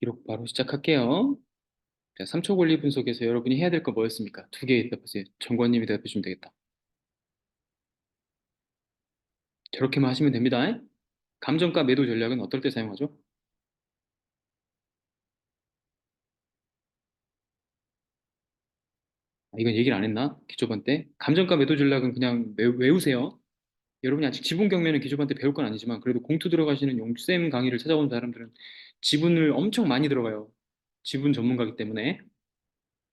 기록 바로 시작할게요. 자, 3초 권리 분석에서 여러분이 해야 될 거 뭐였습니까? 두 개 대답하세요. 정관님이 대답해 주면 되겠다. 저렇게만 하시면 됩니다. 감정가 매도 전략은 어떨 때 사용하죠? 이건 얘기를 안 했나? 기초반 때. 감정가 매도 전략은 그냥 외우세요. 여러분이 아직 지분 경매는 기초반 때 배울 건 아니지만 그래도 공투 들어가시는 용쌤 강의를 찾아온 사람들은 지분을 엄청 많이 들어가요. 지분 전문가이기 때문에.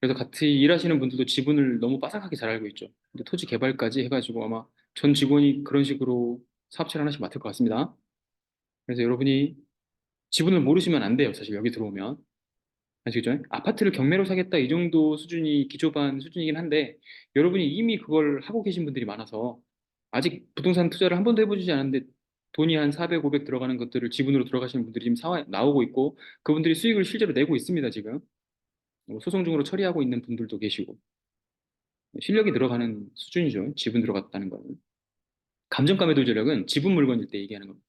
그래서 같이 일하시는 분들도 지분을 너무 빠삭하게 잘 알고 있죠. 근데 토지 개발까지 해가지고 아마 전 직원이 그런 식으로 사업체를 하나씩 맡을 것 같습니다. 그래서 여러분이 지분을 모르시면 안 돼요. 사실 여기 들어오면. 아시겠죠? 아파트를 경매로 사겠다 이 정도 수준이 기초반 수준이긴 한데 여러분이 이미 그걸 하고 계신 분들이 많아서 아직 부동산 투자를 한 번도 해보지 않았는데 돈이 한 400, 500 들어가는 것들을 지분으로 들어가시는 분들이 지금 나오고 있고 그분들이 수익을 실제로 내고 있습니다, 지금. 소송 중으로 처리하고 있는 분들도 계시고. 실력이 들어가는 수준이죠. 지분 들어갔다는 거는. 감정가 매도 전략은 지분 물건일 때 얘기하는 겁니다.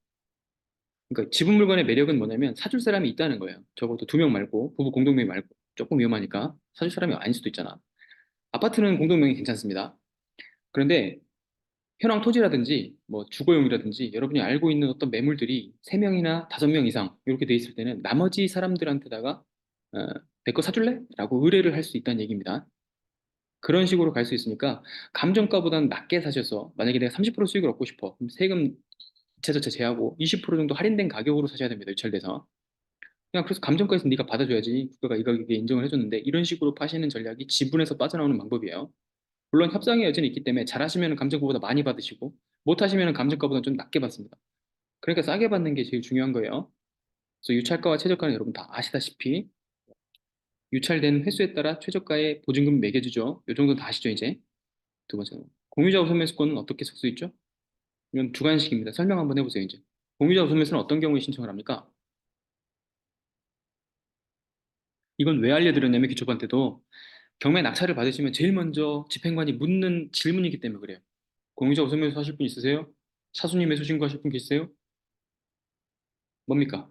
그러니까 지분 물건의 매력은 뭐냐면 사줄 사람이 있다는 거예요. 적어도 두 명 말고 부부 공동명 말고 조금 위험하니까 사줄 사람이 아닐 수도 있잖아. 아파트는 공동명이 괜찮습니다. 그런데 현황 토지라든지 뭐 주거용이라든지 여러분이 알고 있는 어떤 매물들이 세명이나 다섯 명 이상 이렇게 돼 있을 때는 나머지 사람들한테다가 어, 내 거 사줄래? 라고 의뢰를 할 수 있다는 얘기입니다. 그런 식으로 갈 수 있으니까 감정가보다는 낮게 사셔서 만약에 내가 30% 수익을 얻고 싶어. 그럼 세금 이차 저차 제하고 20% 정도 할인된 가격으로 사셔야 됩니다. 유찰돼서. 그냥 그래서 감정가에서 네가 받아줘야지 국가가 이 가격에 인정을 해줬는데 이런 식으로 파시는 전략이 지분에서 빠져나오는 방법이에요. 물론 협상의 여지는 있기 때문에 잘하시면 감정가보다 많이 받으시고 못하시면 감정가보다 좀 낮게 받습니다. 그러니까 싸게 받는 게 제일 중요한 거예요. 그래서 유찰가와 최저가는 여러분 다 아시다시피 유찰된 횟수에 따라 최저가의 보증금 매겨주죠. 이 정도는 다 아시죠, 이제? 두 번째, 공유자 우선 매수권은 어떻게 쓸 수 있죠? 이건 주관식입니다. 설명 한번 해보세요, 이제. 공유자 우선 매수는 어떤 경우에 신청을 합니까? 이건 왜 알려드렸냐면 기초반 때도 경매 낙찰을 받으시면 제일 먼저 집행관이 묻는 질문이기 때문에 그래요. 공유자 우선 매수 하실 분 있으세요? 차순위 매수 신고하실 분 계세요? 뭡니까?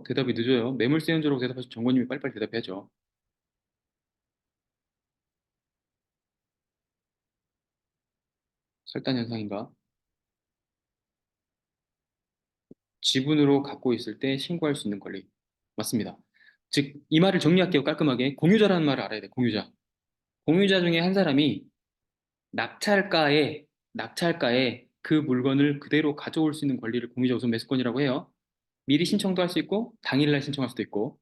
대답이 늦어요. 매물세 현저라고 대답하시 정권님이 빨리빨리 대답해야죠. 설단 현상인가? 지분으로 갖고 있을 때 신고할 수 있는 권리. 맞습니다. 즉, 이 말을 정리할게요. 깔끔하게. 공유자라는 말을 알아야 돼. 공유자. 공유자 중에 한 사람이 낙찰가에 그 물건을 그대로 가져올 수 있는 권리를 공유자 우선 매수권이라고 해요. 미리 신청도 할 수 있고 당일날 신청할 수도 있고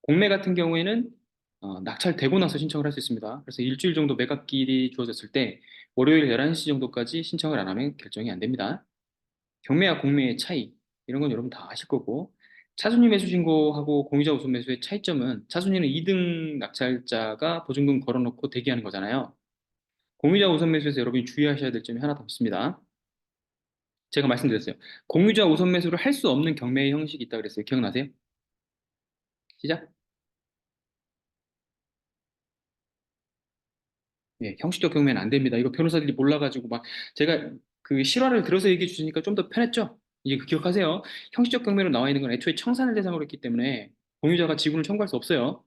공매 같은 경우에는 낙찰되고 나서 신청을 할 수 있습니다. 그래서 일주일 정도 매각일이 주어졌을 때 월요일 11시 정도까지 신청을 안 하면 결정이 안 됩니다. 경매와 공매의 차이 이런 건 여러분 다 아실 거고 차순위 매수 신고하고 공유자 우선 매수의 차이점은 차순위는 2등 낙찰자가 보증금 걸어놓고 대기하는 거잖아요. 공유자 우선 매수에서 여러분이 주의하셔야 될 점이 하나 더 있습니다. 제가 말씀드렸어요. 공유자 우선 매수를 할 수 없는 경매의 형식이 있다 그랬어요. 기억나세요? 시작. 예, 형식적 경매는 안 됩니다. 이거 변호사들이 몰라가지고 막 제가 그 실화를 들어서 얘기해 주시니까 좀 더 편했죠? 이제 그 기억하세요. 형식적 경매로 나와 있는 건 애초에 청산을 대상으로 했기 때문에 공유자가 지분을 청구할 수 없어요.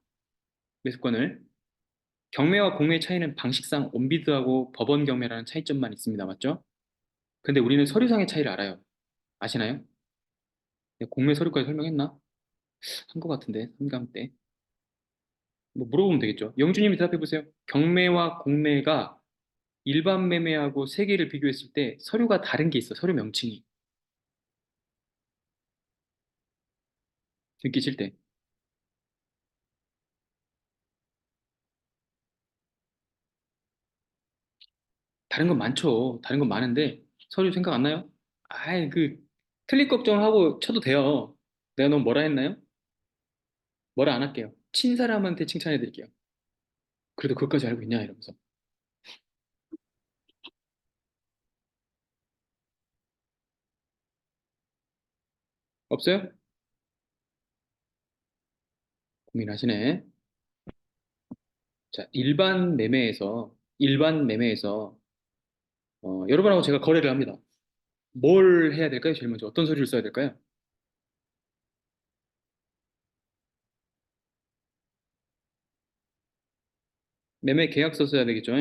매수권을. 경매와 공매의 차이는 방식상 온비드하고 법원 경매라는 차이점만 있습니다. 맞죠? 근데 우리는 서류상의 차이를 알아요. 아시나요? 네, 공매 서류까지 설명했나? 한 것 같은데, 3강 때. 뭐 물어보면 되겠죠. 영주님이 대답해 보세요. 경매와 공매가 일반 매매하고 세 개를 비교했을 때 서류가 다른 게 있어. 서류 명칭이. 느끼실 때. 다른 건 많죠. 다른 건 많은데 서류 생각 안 나요? 아이, 틀릴 걱정하고 쳐도 돼요. 내가 너무 뭐라 했나요? 뭐라 안 할게요. 친 사람한테 칭찬해 드릴게요. 그래도 그것까지 알고 있냐? 이러면서. 없어요? 고민하시네. 자, 일반 매매에서 여러분하고 제가 거래를 합니다. 뭘 해야 될까요? 제일 먼저 어떤 서류를 써야 될까요? 매매 계약서 써야 되겠죠?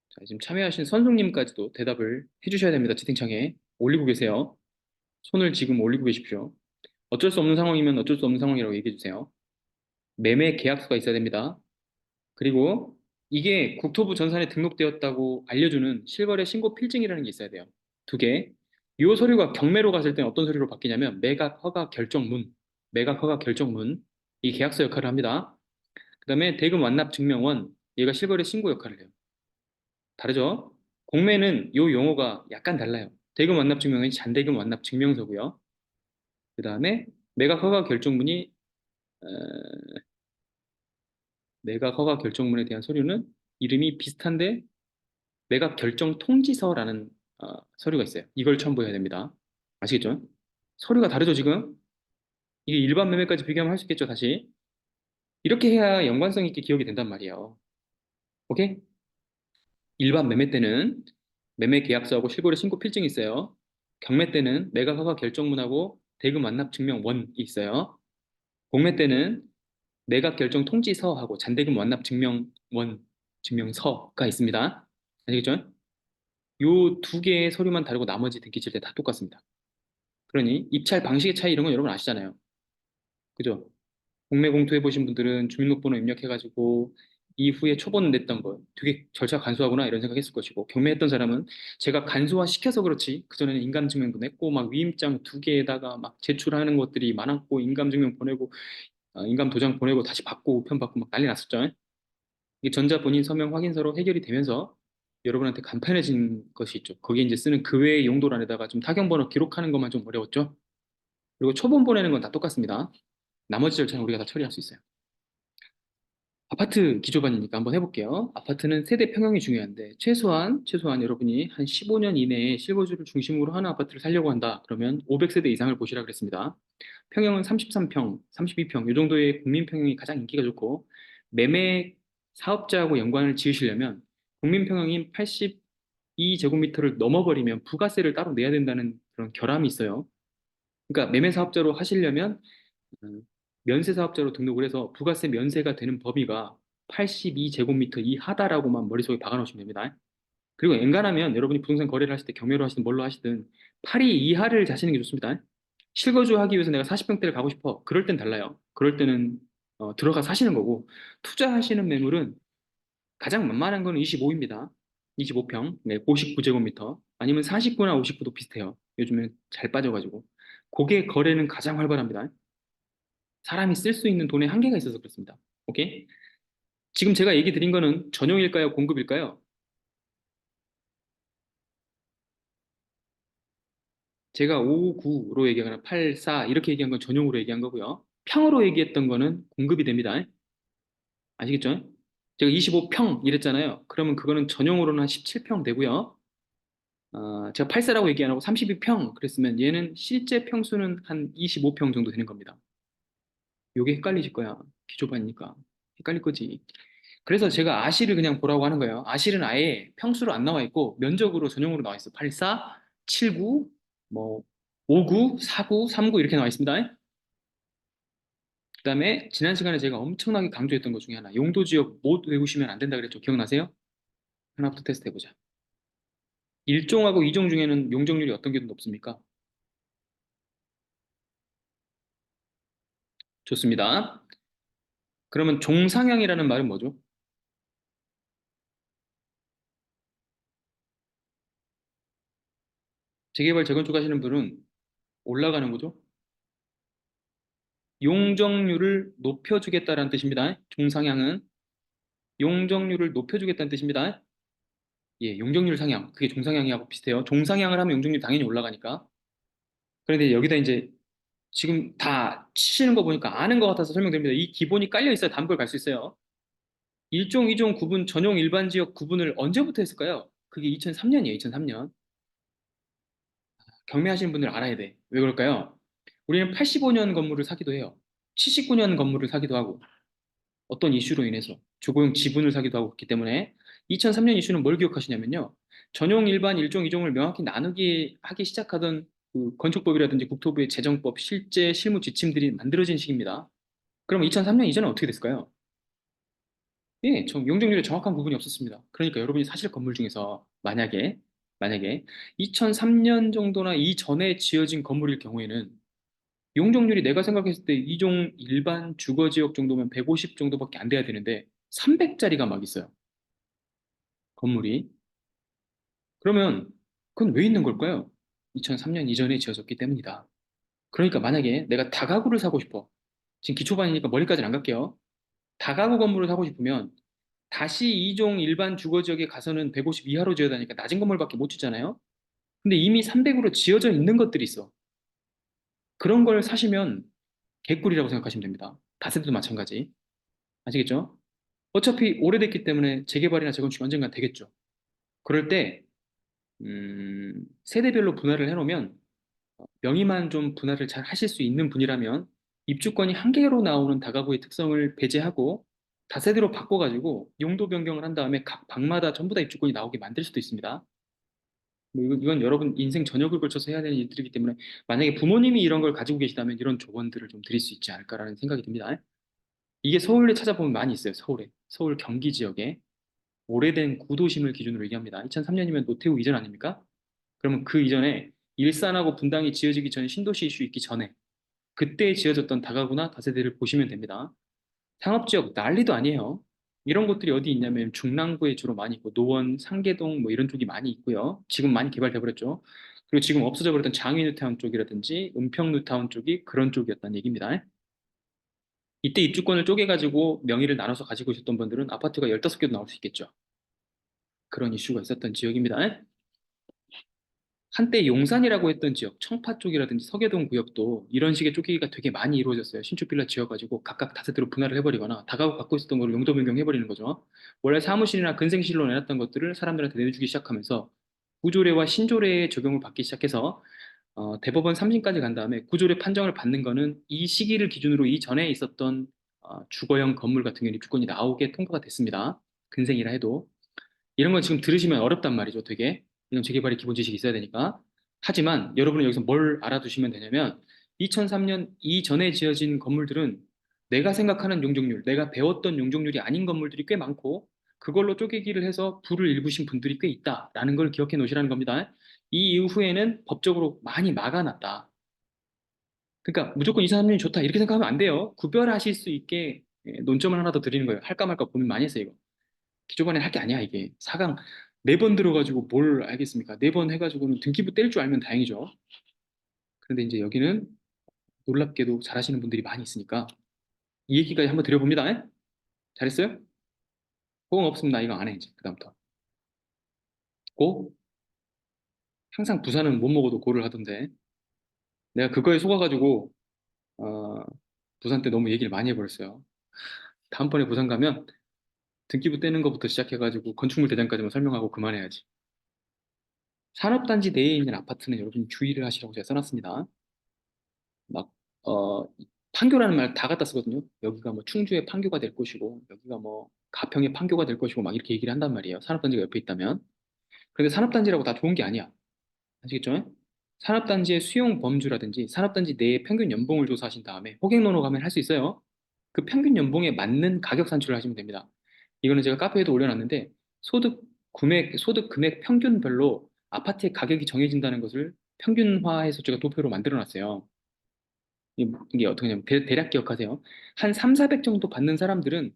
자, 지금 참여하신 선생님까지도 대답을 해주셔야 됩니다. 채팅창에 올리고 계세요. 손을 지금 올리고 계십시오. 어쩔 수 없는 상황이면 어쩔 수 없는 상황이라고 얘기해 주세요. 매매 계약서가 있어야 됩니다. 그리고 이게 국토부 전산에 등록되었다고 알려주는 실거래 신고 필증이라는 게 있어야 돼요. 두 개. 이 서류가 경매로 갔을 때 어떤 서류로 바뀌냐면 매각 허가 결정문, 매각 허가 결정문, 이 계약서 역할을 합니다. 그다음에 대금 완납 증명원, 얘가 실거래 신고 역할을 해요. 다르죠? 공매는 요 용어가 약간 달라요. 대금 완납 증명원이 잔대금 완납 증명서고요. 그다음에 매각 허가 결정문이 어, 매각 허가 결정문에 대한 서류는 이름이 비슷한데 매각 결정 통지서라는 서류가 있어요. 이걸 첨부해야 됩니다. 아시겠죠? 서류가 다르죠, 지금? 이게 일반 매매까지 비교하면 할 수 있겠죠, 다시. 이렇게 해야 연관성 있게 기억이 된단 말이에요. 오케이? 일반 매매 때는 매매 계약서하고 실거래 신고 필증이 있어요. 경매 때는 매각 허가 결정문하고 대금 완납 증명원이 있어요. 공매 때는 매각 결정 통지서하고 잔대금 완납 증명원, 증명서가 있습니다. 아시겠죠? 요 두 개의 서류만 다르고 나머지 등기칠 때 다 똑같습니다. 그러니 입찰 방식의 차이 이런 건 여러분 아시잖아요. 그죠? 공매 공투해 보신 분들은 주민등록번호 입력해가지고 이후에 초본 냈던 거 되게 절차 간소하구나 이런 생각했을 것이고 경매했던 사람은 제가 간소화 시켜서 그렇지 그전에는 인감증명도 냈고 막 위임장 두 개에다가 막 제출하는 것들이 많았고 인감증명 보내고 인감도장 보내고 다시 받고 우편 받고 막 난리 났었죠. 이게 전자 본인 서명 확인서로 해결이 되면서 여러분한테 간편해진 것이 있죠. 거기에 이제 쓰는 그 외의 용도란에다가 좀 타경번호 기록하는 것만 좀 어려웠죠. 그리고 초본 보내는 건 다 똑같습니다. 나머지 절차는 우리가 다 처리할 수 있어요. 아파트 기초반이니까 한번 해볼게요. 아파트는 세대 평형이 중요한데 최소한 여러분이 한 15년 이내에 실거주를 중심으로 하는 아파트를 살려고 한다. 그러면 500세대 이상을 보시라 그랬습니다. 평형은 33평, 32평 이 정도의 국민 평형이 가장 인기가 좋고 매매 사업자하고 연관을 지으시려면 국민 평형인 82제곱미터를 넘어버리면 부가세를 따로 내야 된다는 그런 결함이 있어요. 그러니까 매매 사업자로 하시려면 음, 면세 사업자로 등록을 해서 부가세 면세가 되는 범위가 82제곱미터 이하다라고만 머릿속에 박아놓으시면 됩니다. 그리고 엔간하면 여러분이 부동산 거래를 하실 때 경매로 하시든 뭘로 하시든 8이 이하를 자시는 게 좋습니다. 실거주 하기 위해서 내가 40평대를 가고 싶어. 그럴 땐 달라요. 그럴 때는 들어가 사시는 거고 투자하시는 매물은 가장 만만한 거는 25입니다. 25평, 네, 59제곱미터 아니면 49나 59도 비슷해요. 요즘에 잘 빠져가지고 그게 거래는 가장 활발합니다. 사람이 쓸 수 있는 돈의 한계가 있어서 그렇습니다. 오케이? 지금 제가 얘기 드린 거는 전용일까요? 공급일까요? 제가 59로 얘기하거나 84 이렇게 얘기한 건 전용으로 얘기한 거고요. 평으로 얘기했던 거는 공급이 됩니다. 아시겠죠? 제가 25평 이랬잖아요. 그러면 그거는 전용으로는 한 17평 되고요. 제가 84라고 얘기 안 하고 32평 그랬으면 얘는 실제 평수는 한 25평 정도 되는 겁니다. 요게 헷갈리실 거야. 기초반이니까. 헷갈릴 거지. 그래서 제가 아실을 그냥 보라고 하는 거예요. 아실은 아예 평수로 안 나와 있고 면적으로 전용으로 나와 있어. 84, 79, 뭐 59, 49, 39 이렇게 나와 있습니다. 그다음에 지난 시간에 제가 엄청나게 강조했던 것 중에 하나. 용도 지역 못 외우시면 안 된다 그랬죠. 기억나세요? 하나부터 테스트 해보자. 1종하고 2종 중에는 용적률이 어떤 게 더 높습니까? 좋습니다. 그러면 종상향이라는 말은 뭐죠? 재개발 재건축 하시는 분은 올라가는 거죠? 용적률을 높여주겠다라는 뜻입니다. 종상향은 용적률을 높여주겠다는 뜻입니다. 예, 용적률 상향. 그게 종상향하고 비슷해요. 종상향을 하면 용적률이 당연히 올라가니까. 그런데 여기다 이제 지금 다 치시는 거 보니까 아는 것 같아서 설명드립니다. 이 기본이 깔려 있어야 다음 걸 갈 수 있어요. 1종, 2종 구분, 전용 일반 지역 구분을 언제부터 했을까요? 그게 2003년이에요, 2003년. 경매하시는 분들 알아야 돼. 왜 그럴까요? 우리는 85년 건물을 사기도 해요. 79년 건물을 사기도 하고, 어떤 이슈로 인해서 주거용 지분을 사기도 하고 그렇기 때문에 2003년 이슈는 뭘 기억하시냐면요. 전용, 일반, 일종, 이종을 명확히 나누기 하기 시작하던 그 건축법이라든지 국토부의 재정법, 실제 실무 지침들이 만들어진 시기입니다. 그럼 2003년 이전에 어떻게 됐을까요? 예, 용적률에 정확한 구분이 없었습니다. 그러니까 여러분이 사실 건물 중에서 만약에 2003년 정도나 이전에 지어진 건물일 경우에는 용적률이 내가 생각했을 때 이종 일반 주거 지역 정도면 150 정도밖에 안 돼야 되는데 300짜리가 막 있어요. 건물이. 그러면 그건 왜 있는 걸까요? 2003년 이전에 지어졌기 때문이다. 그러니까 만약에 내가 다가구를 사고 싶어. 지금 기초반이니까 머리까지는 안 갈게요. 다가구 건물을 사고 싶으면 다시 이종 일반 주거 지역에 가서는 150 이하로 지어야 되니까 낮은 건물밖에 못 짓잖아요. 근데 이미 300으로 지어져 있는 것들이 있어. 그런 걸 사시면 개꿀이라고 생각하시면 됩니다. 다세대도 마찬가지. 아시겠죠? 어차피 오래됐기 때문에 재개발이나 재건축이 언젠간 되겠죠. 그럴 때 세대별로 분할을 해놓으면 명의만 좀 분할을 잘 하실 수 있는 분이라면 입주권이 한 개로 나오는 다가구의 특성을 배제하고 다세대로 바꿔가지고 용도 변경을 한 다음에 각 방마다 전부 다 입주권이 나오게 만들 수도 있습니다. 뭐 이건 여러분 인생 전역을 걸쳐서 해야 되는 일들이기 때문에 만약에 부모님이 이런 걸 가지고 계시다면 이런 조언들을 좀 드릴 수 있지 않을까라는 생각이 듭니다. 이게 서울에 찾아보면 많이 있어요. 서울에. 서울 경기 지역에 오래된 구도심을 기준으로 얘기합니다. 2003년이면 노태우 이전 아닙니까? 그러면 그 이전에 일산하고 분당이 지어지기 전에 신도시 이슈 있기 전에 그때 지어졌던 다가구나 다세대를 보시면 됩니다. 상업지역 난리도 아니에요. 이런 곳들이 어디 있냐면 중랑구에 주로 많이 있고 노원, 상계동 뭐 이런 쪽이 많이 있고요. 지금 많이 개발돼 버렸죠. 그리고 지금 없어져 버렸던 장위뉴타운 쪽이라든지 은평뉴타운 쪽이 그런 쪽이었다는 얘기입니다. 이때 입주권을 쪼개가지고 명의를 나눠서 가지고 있었던 분들은 아파트가 15개도 나올 수 있겠죠. 그런 이슈가 있었던 지역입니다. 한때 용산이라고 했던 지역, 청파 쪽이라든지 서계동 구역도 이런 식의 쪼개기가 되게 많이 이루어졌어요. 신축 빌라 지어가지고 각각 다세대로 분할을 해버리거나 다가구 갖고 있었던 거를 용도 변경해버리는 거죠. 원래 사무실이나 근생실로 내놨던 것들을 사람들한테 내주기 시작하면서 구조례와 신조례의 적용을 받기 시작해서 대법원 3심까지 간 다음에 구조례 판정을 받는 거는 이 시기를 기준으로 이전에 있었던 주거용 건물 같은 경우는 입주권이 나오게 통과가 됐습니다. 근생이라 해도. 이런 건 지금 들으시면 어렵단 말이죠, 되게. 이건 재개발의 기본 지식이 있어야 되니까. 하지만 여러분은 여기서 뭘 알아두시면 되냐면 2003년 이전에 지어진 건물들은 내가 생각하는 용적률, 내가 배웠던 용적률이 아닌 건물들이 꽤 많고 그걸로 쪼개기를 해서 부를 일구신 분들이 꽤 있다라는 걸 기억해 놓으시라는 겁니다. 이 이후에는 법적으로 많이 막아놨다. 그러니까 무조건 2003년이 좋다 이렇게 생각하면 안 돼요. 구별하실 수 있게 논점을 하나 더 드리는 거예요. 할까 말까 고민 많이 했어요, 이거. 기초반에 할 게 아니야, 이게. 4강 4번 들어가지고 뭘 알겠습니까? 4번 해가지고는 등기부 뗄 줄 알면 다행이죠. 그런데 이제 여기는 놀랍게도 잘하시는 분들이 많이 있으니까 이 얘기까지 한번 드려봅니다. 잘했어요? 호응 없으면 나 이거 안 해, 이제. 그다음부터. 고? 항상 부산은 못 먹어도 고를 하던데. 내가 그거에 속아가지고, 어, 부산 때 너무 얘기를 많이 해버렸어요. 다음번에 부산 가면 등기부 떼는 것부터 시작해가지고 건축물 대장까지만 설명하고 그만해야지. 산업단지 내에 있는 아파트는 여러분 주의를 하시라고 제가 써놨습니다. 막, 판교라는 말 다 갖다 쓰거든요. 여기가 뭐 충주의 판교가 될 것이고, 여기가 뭐 가평의 판교가 될 것이고, 막 이렇게 얘기를 한단 말이에요. 산업단지가 옆에 있다면. 그런데 산업단지라고 다 좋은 게 아니야. 아시겠죠? 산업단지의 수용 범주라든지 산업단지 내의 평균 연봉을 조사하신 다음에 호갱노노 가면 할 수 있어요. 그 평균 연봉에 맞는 가격 산출을 하시면 됩니다. 이거는 제가 카페에도 올려놨는데 소득 금액 평균별로 아파트의 가격이 정해진다는 것을 평균화해서 제가 도표로 만들어 놨어요. 이게 어떻게 냐면 대략 기억하세요. 한 3, 400 정도 받는 사람들은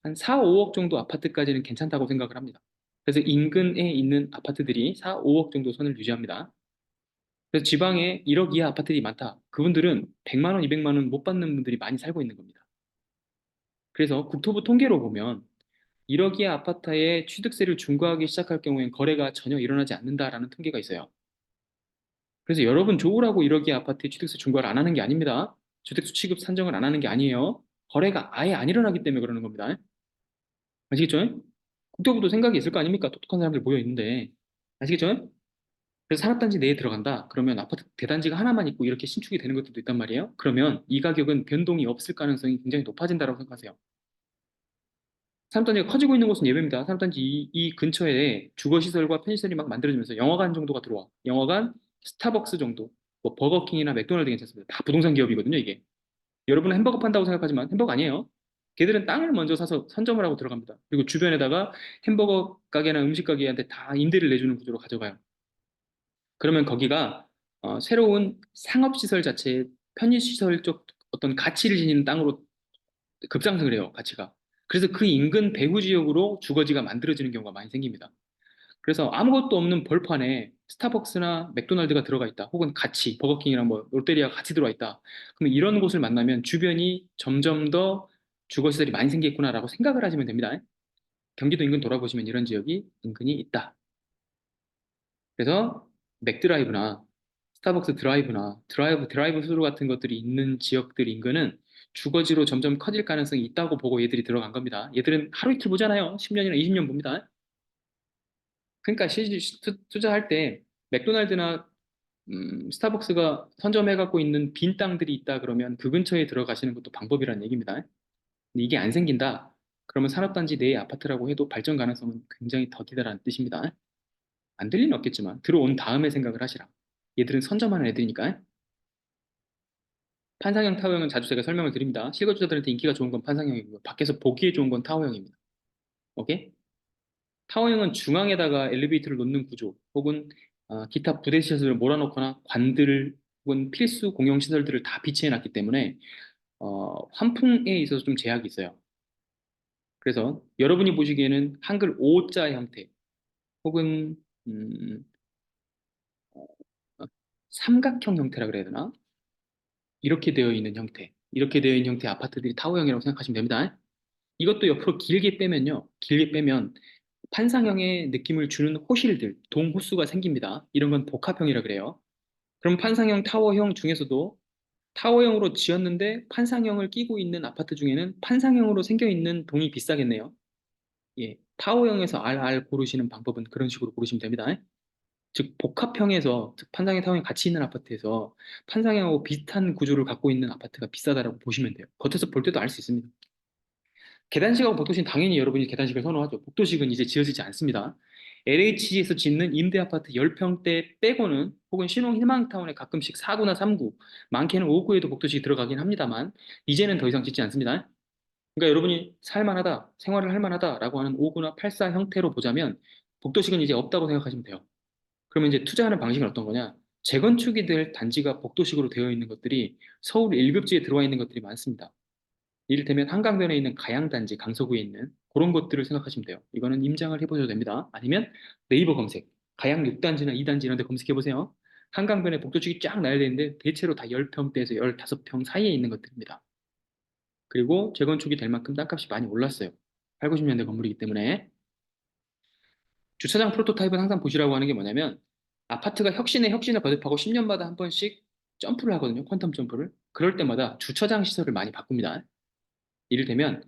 한 4, 5억 정도 아파트까지는 괜찮다고 생각을 합니다. 그래서 인근에 있는 아파트들이 4, 5억 정도 선을 유지합니다. 그래서 지방에 1억 이하 아파트들이 많다. 그분들은 100만 원, 200만 원 못 받는 분들이 많이 살고 있는 겁니다. 그래서 국토부 통계로 보면 1억 이하 아파트에 취득세를 중과하기 시작할 경우엔 거래가 전혀 일어나지 않는다라는 통계가 있어요. 그래서 여러분 좋으라고 1억 이하 아파트에 취득세 중과를 안 하는 게 아닙니다. 주택수 취급 산정을 안 하는 게 아니에요. 거래가 아예 안 일어나기 때문에 그러는 겁니다. 아시겠죠? 국토부도 생각이 있을 거 아닙니까? 똑똑한 사람들 모여 있는데. 아시겠죠? 그래서 산업단지 내에 들어간다. 그러면 아파트 대단지가 하나만 있고 이렇게 신축이 되는 것들도 있단 말이에요. 그러면 이 가격은 변동이 없을 가능성이 굉장히 높아진다고 생각하세요. 산업단지가 커지고 있는 곳은 예외입니다. 산업단지 이 근처에 주거시설과 편의시설이 막 만들어지면서 영화관 정도가 들어와. 영화관, 스타벅스 정도, 뭐 버거킹이나 맥도날드 괜찮습니다. 다 부동산 기업이거든요, 이게. 여러분은 햄버거 판다고 생각하지만 햄버거 아니에요. 걔들은 땅을 먼저 사서 선점을 하고 들어갑니다. 그리고 주변에다가 햄버거 가게나 음식 가게한테 다 임대를 내주는 구조로 가져가요. 그러면 거기가 새로운 상업시설 자체의 편의시설 쪽 어떤 가치를 지니는 땅으로 급상승을 해요, 가치가. 그래서 그 인근 배후 지역으로 주거지가 만들어지는 경우가 많이 생깁니다. 그래서 아무것도 없는 벌판에 스타벅스나 맥도날드가 들어가 있다. 혹은 같이 버거킹이랑 뭐 롯데리아가 같이 들어와 있다. 그러면 이런 곳을 만나면 주변이 점점 더 주거시설이 많이 생기겠구나라고 생각을 하시면 됩니다. 경기도 인근 돌아보시면 이런 지역이 은근히 있다. 그래서 맥드라이브나 스타벅스 드라이브나 드라이브 스루 같은 것들이 있는 지역들 인근은 주거지로 점점 커질 가능성이 있다고 보고 얘들이 들어간 겁니다. 얘들은 하루 이틀 보잖아요. 10년이나 20년 봅니다. 그러니까 투자할 때 맥도날드나 스타벅스가 선점해 갖고 있는 빈 땅들이 있다 그러면 그 근처에 들어가시는 것도 방법이라는 얘기입니다. 근데 이게 안 생긴다. 그러면 산업단지 내의 아파트라고 해도 발전 가능성은 굉장히 더디다라는 뜻입니다. 안 될 리는 없겠지만 들어온 다음에 생각을 하시라. 얘들은 선점하는 애들이니까. 판상형 타워형은 자주 제가 설명을 드립니다. 실거주자들한테 인기가 좋은 건 판상형이고요. 밖에서 보기에 좋은 건 타워형입니다. 오케이? 타워형은 중앙에다가 엘리베이터를 놓는 구조 혹은 기타 부대 시설을 몰아넣거나 관들 혹은 필수 공용 시설들을 다 비치해 놨기 때문에 환풍에 있어서 좀 제약이 있어요. 그래서 여러분이 보시기에는 한글 O자 형태 혹은 음, 어, 삼각형 형태라 그래야 되나? 이렇게 되어 있는 형태, 이렇게 되어 있는 형태의 아파트들이 타워형이라고 생각하시면 됩니다. 이것도 옆으로 길게 빼면요, 길게 빼면 판상형의 느낌을 주는 호실들, 동호수가 생깁니다. 이런 건 복합형이라 그래요. 그럼 판상형, 타워형 중에서도 타워형으로 지었는데 판상형을 끼고 있는 아파트 중에는 판상형으로 생겨 있는 동이 비싸겠네요. 예, 타워형에서 RR 고르시는 방법은 그런 식으로 고르시면 됩니다. 즉 복합형에서 즉 판상형 타워형 같이 있는 아파트에서 판상형하고 비슷한 구조를 갖고 있는 아파트가 비싸다라고 보시면 돼요. 겉에서 볼 때도 알 수 있습니다. 계단식하고 복도식은 당연히 여러분이 계단식을 선호하죠. 복도식은 이제 지어지지 않습니다. LH에서 짓는 임대 아파트 10평대 빼고는 혹은 신혼 희망타운에 가끔씩 4구나 3구, 많게는 5구에도 복도식이 들어가긴 합니다만 이제는 더 이상 짓지 않습니다. 그러니까 여러분이 살만하다, 생활을 할 만하다라고 하는 5구나 8사 형태로 보자면 복도식은 이제 없다고 생각하시면 돼요. 그러면 이제 투자하는 방식은 어떤 거냐? 재건축이 될 단지가 복도식으로 되어 있는 것들이 서울 1급지에 들어와 있는 것들이 많습니다. 이를테면 한강변에 있는 가양단지, 강서구에 있는 그런 것들을 생각하시면 돼요. 이거는 임장을 해보셔도 됩니다. 아니면 네이버 검색, 가양 6단지나 2단지 이런 데 검색해보세요. 한강변에 복도축이 쫙 나야 되는데 대체로 다 10평대에서 15평 사이에 있는 것들입니다. 그리고 재건축이 될 만큼 땅값이 많이 올랐어요. 8, 90년대 건물이기 때문에. 주차장 프로토타입은 항상 보시라고 하는 게 뭐냐면 아파트가 혁신에 혁신을 거듭하고 10년마다 한 번씩 점프를 하거든요. 퀀텀 점프를. 그럴 때마다 주차장 시설을 많이 바꿉니다. 이를테면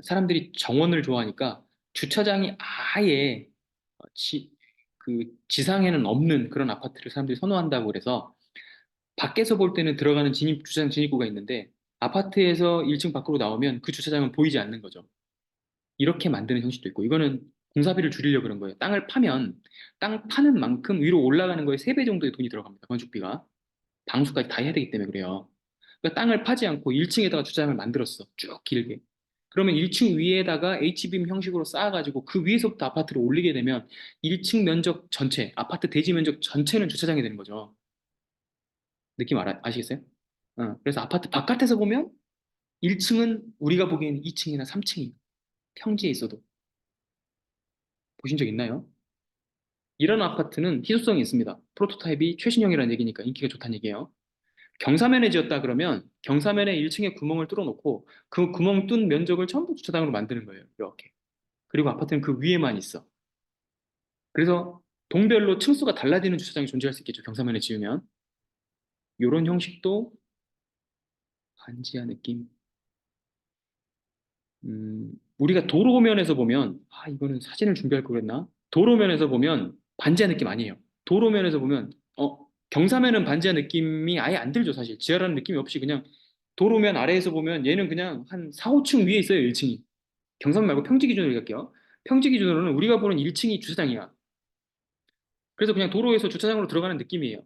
사람들이 정원을 좋아하니까 주차장이 아예 그 지상에는 없는 그런 아파트를 사람들이 선호한다고 그래서 밖에서 볼 때는 들어가는 주차장 진입구가 있는데 아파트에서 1층 밖으로 나오면 그 주차장은 보이지 않는 거죠. 이렇게 만드는 형식도 있고 이거는 공사비를 줄이려고 그런 거예요. 땅을 파면 땅 파는 만큼 위로 올라가는 거에 3배 정도의 돈이 들어갑니다. 건축비가. 방수까지 다 해야 되기 때문에 그래요. 그러니까 땅을 파지 않고 1층에다가 주차장을 만들었어. 쭉 길게. 그러면 1층 위에다가 H빔 형식으로 쌓아가지고 그 위에서부터 아파트를 올리게 되면 1층 면적 전체, 아파트 대지 면적 전체는 주차장이 되는 거죠. 느낌 아시겠어요? 그래서 아파트 바깥에서 보면 1층은 우리가 보기에는 2층이나 3층이 평지에 있어도 보신 적 있나요? 이런 아파트는 희소성이 있습니다. 프로토타입이 최신형이라는 얘기니까 인기가 좋다는 얘기예요. 경사면에 지었다 그러면 경사면에 1층에 구멍을 뚫어놓고 그 구멍 뚫은 면적을 전부 주차장으로 만드는 거예요. 이렇게. 그리고 아파트는 그 위에만 있어. 그래서 동별로 층수가 달라지는 주차장이 존재할 수 있겠죠. 경사면에 지으면. 이런 형식도 반지하 느낌. 우리가 도로면에서 보면 이거는 사진을 준비할 걸 그랬나? 도로면에서 보면 반지하 느낌 아니에요. 도로면에서 보면 경사면은 반지하 느낌이 아예 안 들죠, 사실. 지하라는 느낌이 없이 그냥 도로면 아래에서 보면 얘는 그냥 한 4, 5층 위에 있어요, 1층이. 경사면 말고 평지 기준으로 얘기할게요. 평지 기준으로는 우리가 보는 1층이 주차장이야. 그래서 그냥 도로에서 주차장으로 들어가는 느낌이에요.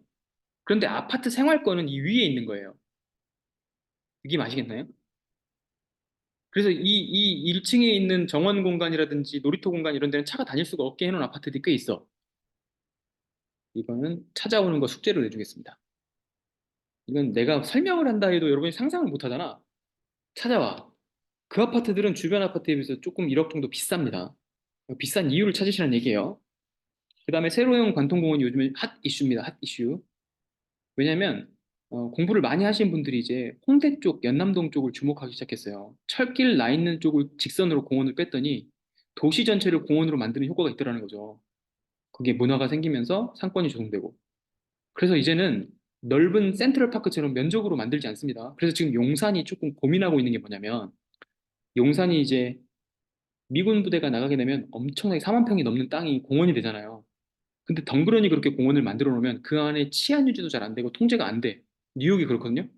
그런데 아파트 생활권은 이 위에 있는 거예요. 느낌 아시겠나요? 그래서 이 1층에 있는 정원 공간이라든지 놀이터 공간 이런 데는 차가 다닐 수가 없게 해놓은 아파트들이 꽤 있어. 이거는 찾아오는 거 숙제로 내주겠습니다. 이건 내가 설명을 한다 해도 여러분이 상상을 못 하잖아. 찾아와. 그 아파트들은 주변 아파트에 비해서 조금 1억 정도 비쌉니다. 비싼 이유를 찾으시라는 얘기예요. 그 다음에 세로형 관통공원이 요즘에 핫 이슈입니다. 핫 이슈. 왜냐면 공부를 많이 하신 분들이 이제 홍대 쪽, 연남동 쪽을 주목하기 시작했어요. 철길 나 있는 쪽을 직선으로 공원을 뺐더니 도시 전체를 공원으로 만드는 효과가 있더라는 거죠. 그게 문화가 생기면서 상권이 조성되고. 그래서 이제는 넓은 센트럴파크처럼 면적으로 만들지 않습니다. 그래서 지금 용산이 조금 고민하고 있는 게 뭐냐면 용산이 이제 미군 부대가 나가게 되면 엄청나게 4만 평이 넘는 땅이 공원이 되잖아요. 근데 덩그러니 그렇게 공원을 만들어 놓으면 그 안에 치안 유지도 잘 안 되고 통제가 안 돼. 뉴욕이 그렇거든요.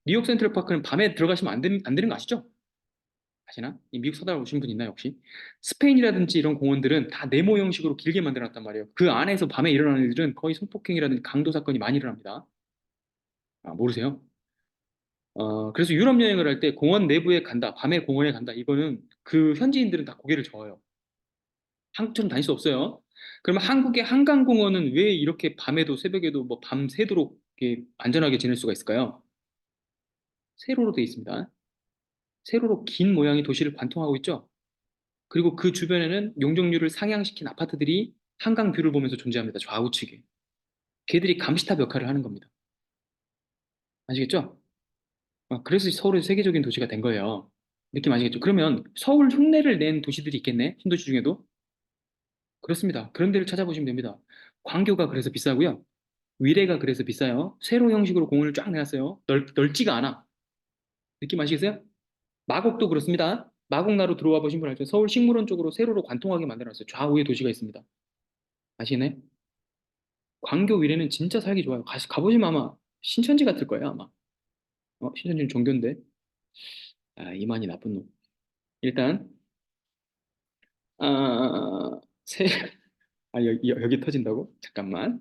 뉴욕 센트럴파크는 밤에 들어가시면 안 되는 거 아시죠? 아시나? 이 미국 사다 오신 분 있나요, 혹시? 스페인이라든지 이런 공원들은 다 네모 형식으로 길게 만들어 놨단 말이에요. 그 안에서 밤에 일어나는 일들은 거의 성폭행이라든지 강도 사건이 많이 일어납니다. 아, 모르세요? 그래서 유럽 여행을 할 때 공원 내부에 간다, 밤에 공원에 간다, 이거는 그 현지인들은 다 고개를 저어요. 한국처럼 다닐 수 없어요. 그러면 한국의 한강공원은 왜 이렇게 밤에도 새벽에도 뭐 밤새도록 이렇게 안전하게 지낼 수가 있을까요? 세로로 되어 있습니다. 세로로 긴 모양의 도시를 관통하고 있죠. 그리고 그 주변에는 용적률을 상향시킨 아파트들이 한강 뷰를 보면서 존재합니다. 좌우측에. 걔들이 감시탑 역할을 하는 겁니다. 아시겠죠? 그래서 서울이 세계적인 도시가 된 거예요. 느낌 아시겠죠? 그러면 서울 흉내를 낸 도시들이 있겠네? 신도시 중에도? 그렇습니다. 그런 데를 찾아보시면 됩니다. 광교가 그래서 비싸고요. 위례가 그래서 비싸요. 세로 형식으로 공원을 쫙 내놨어요. 넓지가 않아. 느낌 아시겠어요? 마곡도 그렇습니다. 마곡나루 들어와 보신 분 알죠? 서울 식물원 쪽으로 세로로 관통하게 만들어놨어요. 좌우에 도시가 있습니다. 아시네? 광교 위례는 진짜 살기 좋아요. 가보시면 아마 신천지 같을 거예요, 아마. 신천지는 종교인데. 아, 이만이 나쁜 놈. 일단, 아, 세, 여기 터진다고? 잠깐만.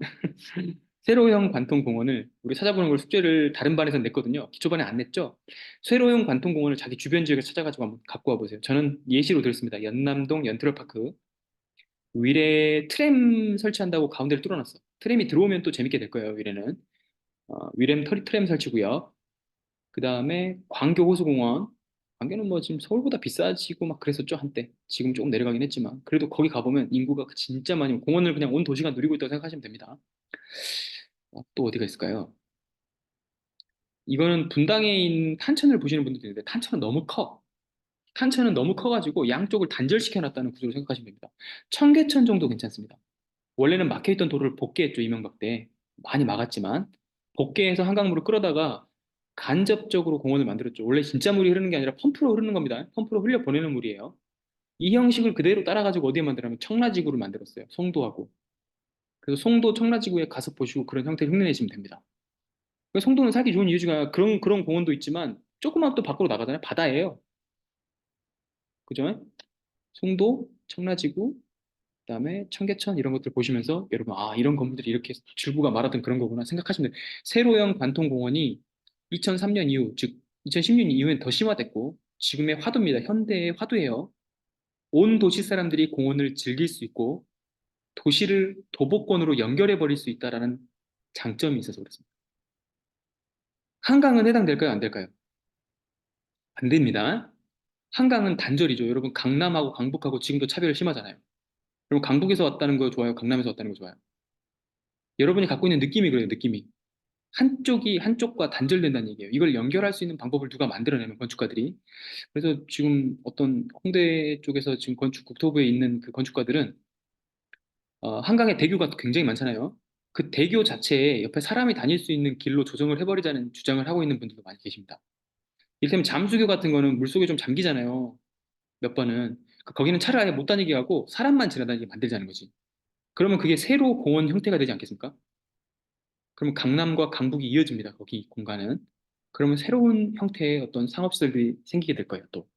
세로형 관통공원을 우리 찾아보는 걸 숙제를 다른 반에서 냈거든요. 기초반에 안 냈죠? 세로형 관통공원을 자기 주변 지역에 찾아가지고 한번 갖고 와보세요. 저는 예시로 들었습니다. 연남동 연트럴파크. 위례 트램 설치한다고 가운데를 뚫어놨어. 트램이 들어오면 또 재밌게 될 거예요, 위례는. 트램 설치고요. 그 다음에 광교 호수공원. 광교는 뭐 지금 서울보다 비싸지고 막 그랬었죠, 한때. 지금 조금 내려가긴 했지만. 그래도 거기 가보면 인구가 진짜 많이, 공원을 그냥 온 도시가 누리고 있다고 생각하시면 됩니다. 또 어디가 있을까요? 이거는 분당에 있는 탄천을 보시는 분들도 있는데, 탄천은 너무 커. 탄천은 너무 커가지고 양쪽을 단절시켜 놨다는 구조로 생각하시면 됩니다. 청계천 정도 괜찮습니다. 원래는 막혀있던 도로를 복개했죠, 이명박 때. 많이 막았지만. 복개해서 한강물을 끌어다가 간접적으로 공원을 만들었죠. 원래 진짜 물이 흐르는 게 아니라 펌프로 흐르는 겁니다. 펌프로 흘려 보내는 물이에요. 이 형식을 그대로 따라가지고 어디에 만들냐면 청라지구를 만들었어요. 송도하고. 그래서 송도 청라지구에 가서 보시고 그런 형태를 흉내내시면 됩니다. 그래서 송도는 살기 좋은 이유 중에 하나, 그런 공원도 있지만 조금만 또 밖으로 나가잖아요. 바다예요. 그죠? 송도, 청라지구, 그다음에 청계천 이런 것들 보시면서 여러분 이런 건물들이 이렇게 줄구가 말하던 그런 거구나 생각하시면 돼요. 세로형 관통공원이 2003년 이후 즉 2010년 이후엔 더 심화됐고 지금의 화두입니다. 현대의 화두예요. 온 도시 사람들이 공원을 즐길 수 있고 도시를 도보권으로 연결해 버릴 수 있다라는 장점이 있어서 그렇습니다. 한강은 해당될까요? 안 될까요? 안 됩니다. 한강은 단절이죠. 여러분 강남하고 강북하고 지금도 차별이 심하잖아요. 그럼 강북에서 왔다는 거 좋아요? 강남에서 왔다는 거 좋아요? 여러분이 갖고 있는 느낌이 그래요, 느낌이. 한쪽이 한쪽과 단절된다는 얘기예요. 이걸 연결할 수 있는 방법을 누가 만들어내면 건축가들이. 그래서 지금 어떤 홍대 쪽에서 지금 건축 국토부에 있는 그 건축가들은 한강에 대교가 굉장히 많잖아요. 그 대교 자체에 옆에 사람이 다닐 수 있는 길로 조정을 해버리자는 주장을 하고 있는 분들도 많이 계십니다. 이를테면 잠수교 같은 거는 물속에 좀 잠기잖아요. 몇 번은. 거기는 차를 아예 못 다니게 하고 사람만 지나다니게 만들자는 거지. 그러면 그게 새로 공원 형태가 되지 않겠습니까? 그러면 강남과 강북이 이어집니다. 거기 공간은. 그러면 새로운 형태의 어떤 상업시설들이 생기게 될 거예요, 또.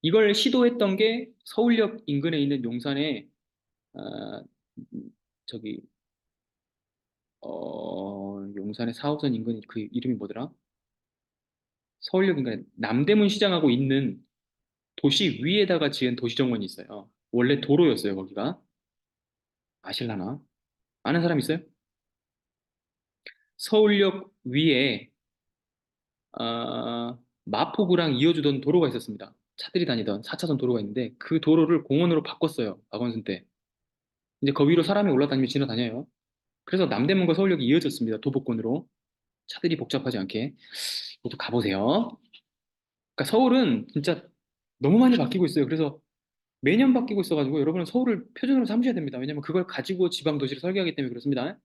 이걸 시도했던 게 서울역 인근에 있는 용산에 아, 저기 용산의 4호선 인근 그 이름이 뭐더라? 서울역 인근에 남대문 시장하고 있는 도시 위에다가 지은 도시정원이 있어요. 원래 도로였어요, 거기가. 아실라나? 아는 사람 있어요? 서울역 위에 마포구랑 이어주던 도로가 있었습니다. 차들이 다니던 4차선 도로가 있는데 그 도로를 공원으로 바꿨어요. 박원순 때. 이제 거 위로 사람이 올라다니면 지나다녀요. 그래서 남대문과 서울역이 이어졌습니다. 도보권으로. 차들이 복잡하지 않게. 모두 가보세요. 그러니까 서울은 진짜 너무 많이 바뀌고 있어요. 그래서 매년 바뀌고 있어가지고 여러분은 서울을 표준으로 삼으셔야 됩니다. 왜냐면 그걸 가지고 지방 도시를 설계하기 때문에 그렇습니다.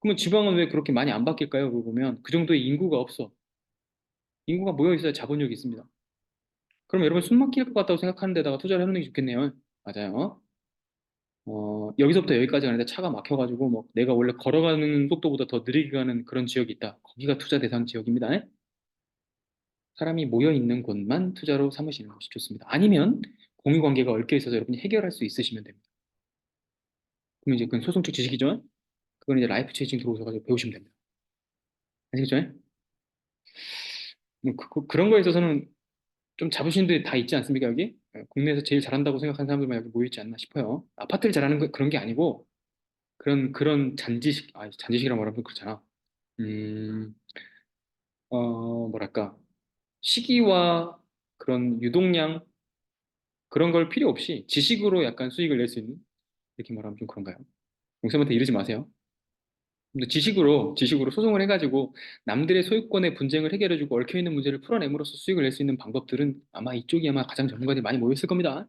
그러면 지방은 왜 그렇게 많이 안 바뀔까요? 그거 보면 그 정도의 인구가 없어. 인구가 모여 있어야 자본력이 있습니다. 그럼 여러분 숨 막힐 것 같다고 생각하는 데다가 투자를 해놓는 게 좋겠네요. 맞아요. 여기서부터 여기까지 가는데 차가 막혀가지고 뭐 내가 원래 걸어가는 속도보다 더 느리게 가는 그런 지역이 있다. 거기가 투자 대상 지역입니다. 사람이 모여 있는 곳만 투자로 삼으시는 것이 좋습니다. 아니면 공유관계가 얽혀 있어서 여러분이 해결할 수 있으시면 됩니다. 그럼 이제 그건 소송적 지식이죠. 그건 이제 라이프 체이징 들어오셔가지고 배우시면 됩니다. 아시겠죠? 그런 거에 있어서는 좀 자부심도 다 있지 않습니까, 여기? 국내에서 제일 잘한다고 생각하는 사람들만 여기 모여있지 않나 싶어요. 아파트를 잘하는 그런 게 아니고, 그런 잔지식이라고 말하면 그렇잖아. 음, 뭐랄까. 시기와 그런 유동량, 그런 걸 필요 없이 지식으로 약간 수익을 낼 수 있는, 이렇게 말하면 좀 그런가요? 용쌤한테 이러지 마세요. 근데 지식으로 소송을 해가지고 남들의 소유권의 분쟁을 해결해주고 얽혀있는 문제를 풀어냄으로써 수익을 낼 수 있는 방법들은 아마 이쪽이 아마 가장 전문가들이 많이 모였을 겁니다.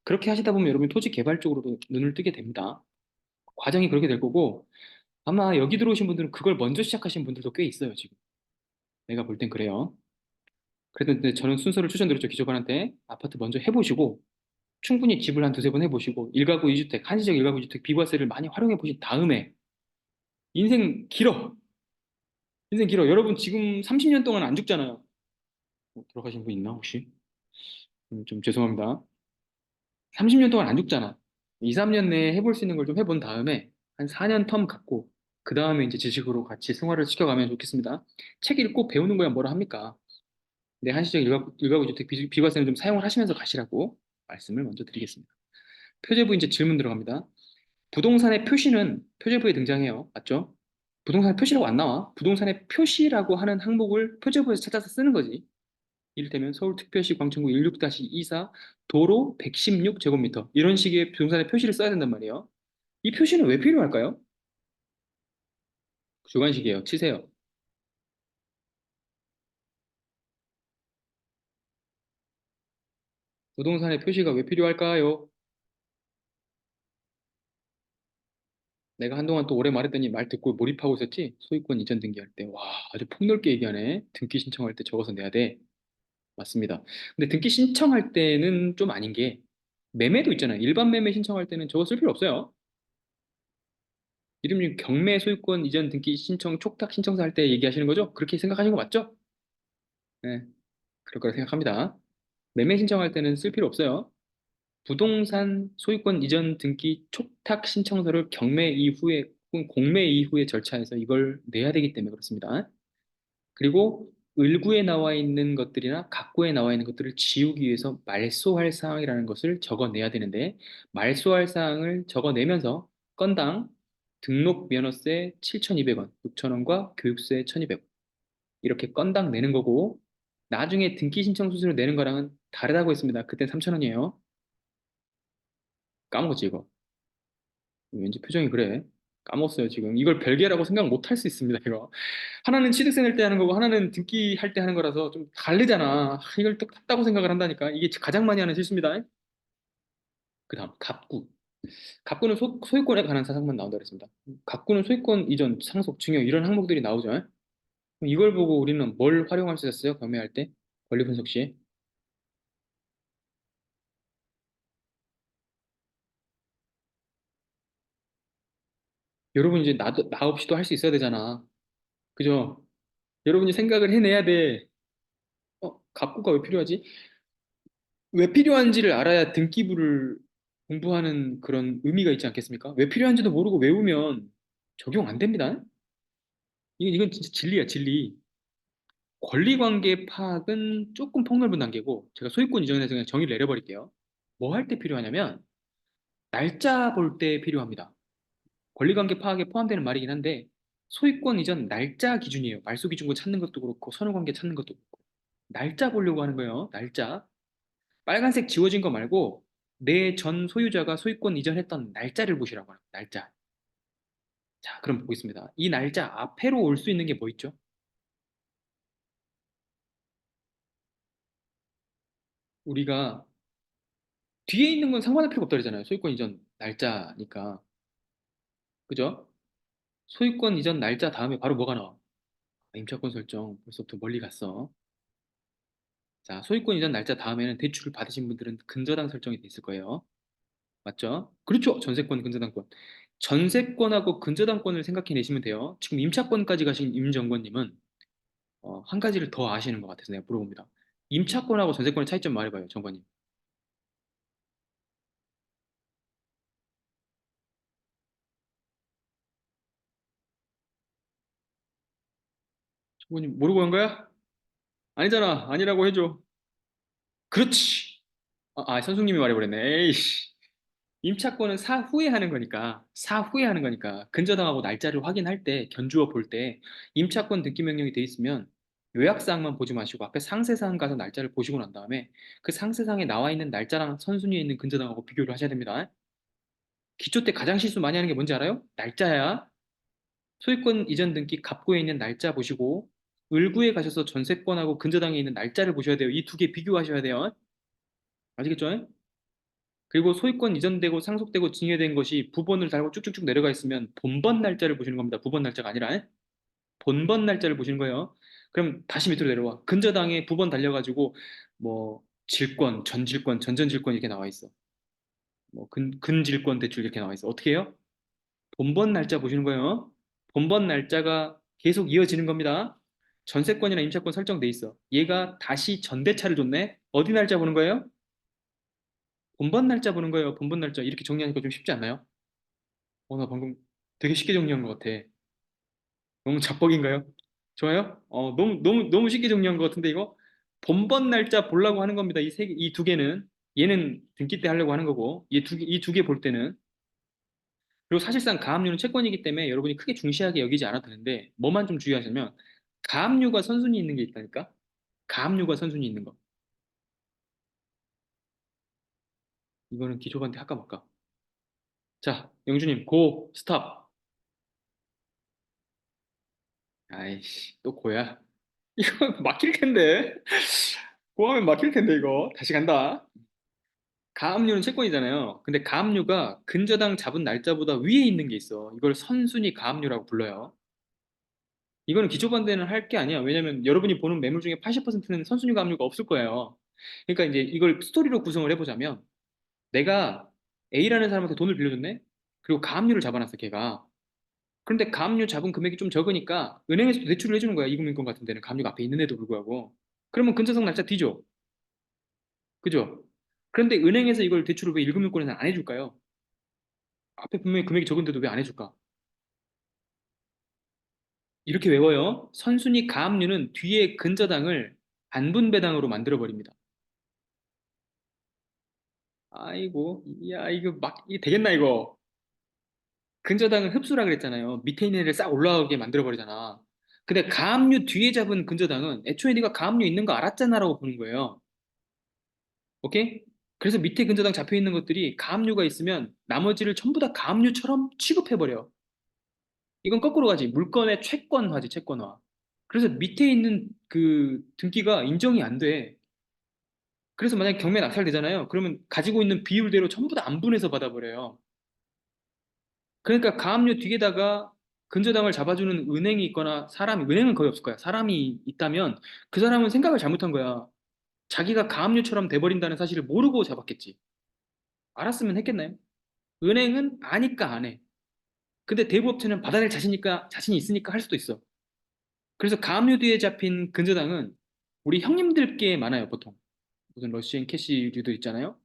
그렇게 하시다 보면 여러분 토지 개발 쪽으로도 눈을 뜨게 됩니다. 과정이 그렇게 될 거고 아마 여기 들어오신 분들은 그걸 먼저 시작하신 분들도 꽤 있어요, 지금. 내가 볼 땐 그래요. 그래도 근데 저는 순서를 추천드렸죠, 기초반한테. 아파트 먼저 해보시고 충분히 집을 한 두세 번 해보시고 일가구 이주택 한시적 일가구 이주택 비과세를 많이 활용해 보신 다음에 인생 길어. 인생 길어. 여러분 지금 30년 동안 안 죽잖아요. 돌아가신 분 있나 혹시? 좀 죄송합니다. 30년 동안 안 죽잖아. 2, 3년 내에 해볼 수 있는 걸 좀 해본 다음에 한 4년 텀 갖고 그 다음에 이제 지식으로 같이 생활을 시켜가면 좋겠습니다. 책 읽고 배우는 거야 뭐라 합니까? 내 한시적 일가구 주택 비과세는 좀 사용을 하시면서 가시라고 말씀을 먼저 드리겠습니다. 표제부 이제 질문 들어갑니다. 부동산의 표시는 표제부에 등장해요. 맞죠? 부동산의 표시라고 안 나와. 부동산의 표시라고 하는 항목을 표제부에서 찾아서 쓰는 거지. 이를테면 서울특별시 광천구 16-24 도로 116제곱미터 이런 식의 부동산의 표시를 써야 된단 말이에요. 이 표시는 왜 필요할까요? 주관식이에요. 치세요. 부동산의 표시가 왜 필요할까요? 내가 한동안 또 오래 말했더니 말 듣고 몰입하고 있었지? 소유권 이전 등기할 때. 와, 아주 폭넓게 얘기하네. 등기 신청할 때 적어서 내야 돼. 맞습니다. 근데 등기 신청할 때는 좀 아닌 게 매매도 있잖아요. 일반 매매 신청할 때는 저거 쓸 필요 없어요. 이름이 경매 소유권 이전 등기 신청 촉탁 신청서 할 때 얘기하시는 거죠? 그렇게 생각하시는 거 맞죠? 네, 그럴 거라 생각합니다. 매매 신청할 때는 쓸 필요 없어요. 부동산 소유권 이전 등기 촉탁 신청서를 경매 이후에 혹은 공매 이후에 절차에서 이걸 내야 되기 때문에 그렇습니다. 그리고 을구에 나와 있는 것들이나 갑구에 나와 있는 것들을 지우기 위해서 말소할 사항이라는 것을 적어내야 되는데 말소할 사항을 적어내면서 건당 등록 면허세 7,200원, 6,000원과 교육세 1,200원 이렇게 건당 내는 거고 나중에 등기 신청 수수료 내는 거랑은 다르다고 했습니다. 그때 3,000원이에요. 까먹었지 이거. 왠지 표정이 그래. 까먹었어요 지금. 이걸 별개라고 생각 못 할 수 있습니다 이거. 하나는 취득세 낼 때 하는 거고 하나는 등기할 때 하는 거라서 좀 다르잖아. 이걸 똑같다고 생각을 한다니까. 이게 가장 많이 하는 실수입니다. 그 다음 갑구. 갑구는 소유권에 관한 사항만 나온다 그랬습니다. 갑구는 소유권 이전, 상속, 증여 이런 항목들이 나오죠. 그럼 이걸 보고 우리는 뭘 활용할 수 있어요? 경매할 때? 권리 분석 시에? 여러분 이제 나 없이도 할 수 있어야 되잖아. 그죠? 여러분이 생각을 해내야 돼. 갑구가 왜 필요하지? 왜 필요한지를 알아야 등기부를 공부하는 그런 의미가 있지 않겠습니까? 왜 필요한지도 모르고 외우면 적용 안 됩니다. 이건 진짜 진리야, 진리. 권리관계 파악은 조금 폭넓은 단계고, 제가 소유권 이전에서 그냥 정의를 내려버릴게요. 뭐 할 때 필요하냐면, 날짜 볼 때 필요합니다. 권리관계 파악에 포함되는 말이긴 한데, 소유권 이전 날짜 기준이에요. 말소 기준고 찾는 것도 그렇고, 선후관계 찾는 것도 그렇고. 날짜 보려고 하는 거예요, 날짜. 빨간색 지워진 거 말고, 내 전 소유자가 소유권 이전했던 날짜를 보시라고 합니다. 날짜. 자, 그럼 보겠습니다. 이 날짜 앞에로 올 수 있는 게 뭐 있죠? 우리가 뒤에 있는 건 상관할 필요가 없다 그러잖아요. 소유권 이전 날짜니까. 그죠? 소유권 이전 날짜 다음에 바로 뭐가 나와? 임차권 설정. 벌써부터 멀리 갔어. 자, 소유권 이전 날짜 다음에는 대출을 받으신 분들은 근저당 설정이 돼 있을 거예요. 맞죠? 그렇죠. 전세권, 근저당권. 전세권하고 근저당권을 생각해 내시면 돼요. 지금 임차권까지 가신 임정권님은 한 가지를 더 아시는 것 같아서 내가 물어봅니다. 임차권하고 전세권의 차이점 말해봐요, 정권님. 정권님 모르고 한 거야? 아니잖아. 아니라고 해줘. 그렇지. 선생님이 말해버렸네. 에이씨. 임차권은 사후에 하는 거니까, 사후에 하는 거니까, 근저당하고 날짜를 확인할 때, 견주어 볼 때, 임차권 등기 명령이 돼 있으면 요약사항만 보지 마시고, 앞에 상세사항 가서 날짜를 보시고 난 다음에, 그 상세사항에 나와 있는 날짜랑 선순위에 있는 근저당하고 비교를 하셔야 됩니다. 기초 때 가장 실수 많이 하는 게 뭔지 알아요? 날짜야. 소유권 이전 등기 갑구에 있는 날짜 보시고, 을구에 가셔서 전세권하고 근저당에 있는 날짜를 보셔야 돼요. 이 두 개 비교하셔야 돼요. 아시겠죠? 그리고 소유권 이전되고 상속되고 증여된 것이 부본을 달고 쭉쭉쭉 내려가 있으면 본번 날짜를 보시는 겁니다. 부본 날짜가 아니라 본번 날짜를 보시는 거예요. 그럼 다시 밑으로 내려와. 근저당에 부본 달려가지고 뭐 질권, 전질권, 전전질권 이렇게 나와 있어. 뭐 근질권 대출 이렇게 나와 있어. 어떻게 해요? 본번 날짜 보시는 거예요. 본번 날짜가 계속 이어지는 겁니다. 전세권이나 임차권 설정돼 있어. 얘가 다시 전대차를 줬네. 어디 날짜 보는 거예요? 본번 날짜 보는 거예요. 본번 날짜. 이렇게 정리하니까 좀 쉽지 않나요? 나 방금 되게 쉽게 정리한 것 같아. 너무 잡벅인가요? 좋아요? 너무 쉽게 정리한 것 같은데, 이거? 본번 날짜 보려고 하는 겁니다. 이 두 개는. 얘는 등기 때 하려고 하는 거고, 이 두 개 볼 때는. 그리고 사실상 가압류는 채권이기 때문에 여러분이 크게 중시하게 여기지 않아도 되는데, 뭐만 좀 주의하시면, 가압류가 선순위 있는 게 있다니까? 가압류가 선순위 있는 거. 이거는 기초반대 할까 말까? 자, 영주님, 고, 스탑. 아이씨, 또 고야. 이거 막힐 텐데. 고하면 막힐 텐데, 이거. 다시 간다. 가압류는 채권이잖아요. 근데 가압류가 근저당 잡은 날짜보다 위에 있는 게 있어. 이걸 선순위 가압류라고 불러요. 이거는 기초반대는 할 게 아니야. 왜냐면 여러분이 보는 매물 중에 80%는 선순위 가압류가 없을 거예요. 그러니까 이제 이걸 스토리로 구성을 해보자면 내가 A라는 사람한테 돈을 빌려줬네? 그리고 가압류를 잡아놨어, 걔가. 그런데 가압류 잡은 금액이 좀 적으니까 은행에서도 대출을 해주는 거야. 이금융권 같은 데는 가압류가 앞에 있는데도 불구하고. 그러면 근저당 날짜 뒤져. 그죠? 그런데 은행에서 이걸 대출을 왜 1금융권에서는 안 해줄까요? 앞에 분명히 금액이 적은데도 왜 안 해줄까? 이렇게 외워요. 선순위 가압류는 뒤에 근저당을 안분배당으로 만들어버립니다. 아이고, 야, 이게 되겠나, 이거? 근저당은 흡수라 그랬잖아요. 밑에 있는 애를 싹 올라오게 만들어버리잖아. 근데 가압류 뒤에 잡은 근저당은 애초에 네가 가압류 있는 거 알았잖아라고 보는 거예요. 오케이? 그래서 밑에 근저당 잡혀 있는 것들이 가압류가 있으면 나머지를 전부 다 가압류처럼 취급해버려. 이건 거꾸로 가지. 물건의 채권화지, 채권화. 그래서 밑에 있는 그 등기가 인정이 안 돼. 그래서 만약에 경매 낙찰되잖아요. 그러면 가지고 있는 비율대로 전부 다 안분해서 받아버려요. 그러니까 가압류 뒤에다가 근저당을 잡아주는 은행이 있거나 은행은 거의 없을 거야. 사람이 있다면 그 사람은 생각을 잘못한 거야. 자기가 가압류처럼 돼버린다는 사실을 모르고 잡았겠지. 알았으면 했겠나요? 은행은 아니까 안 해. 근데 대부업체는 받아낼 자신이 있으니까 할 수도 있어. 그래서 가압류 뒤에 잡힌 근저당은 우리 형님들께 많아요, 보통. 무슨 러시앤 캐시류도 있잖아요.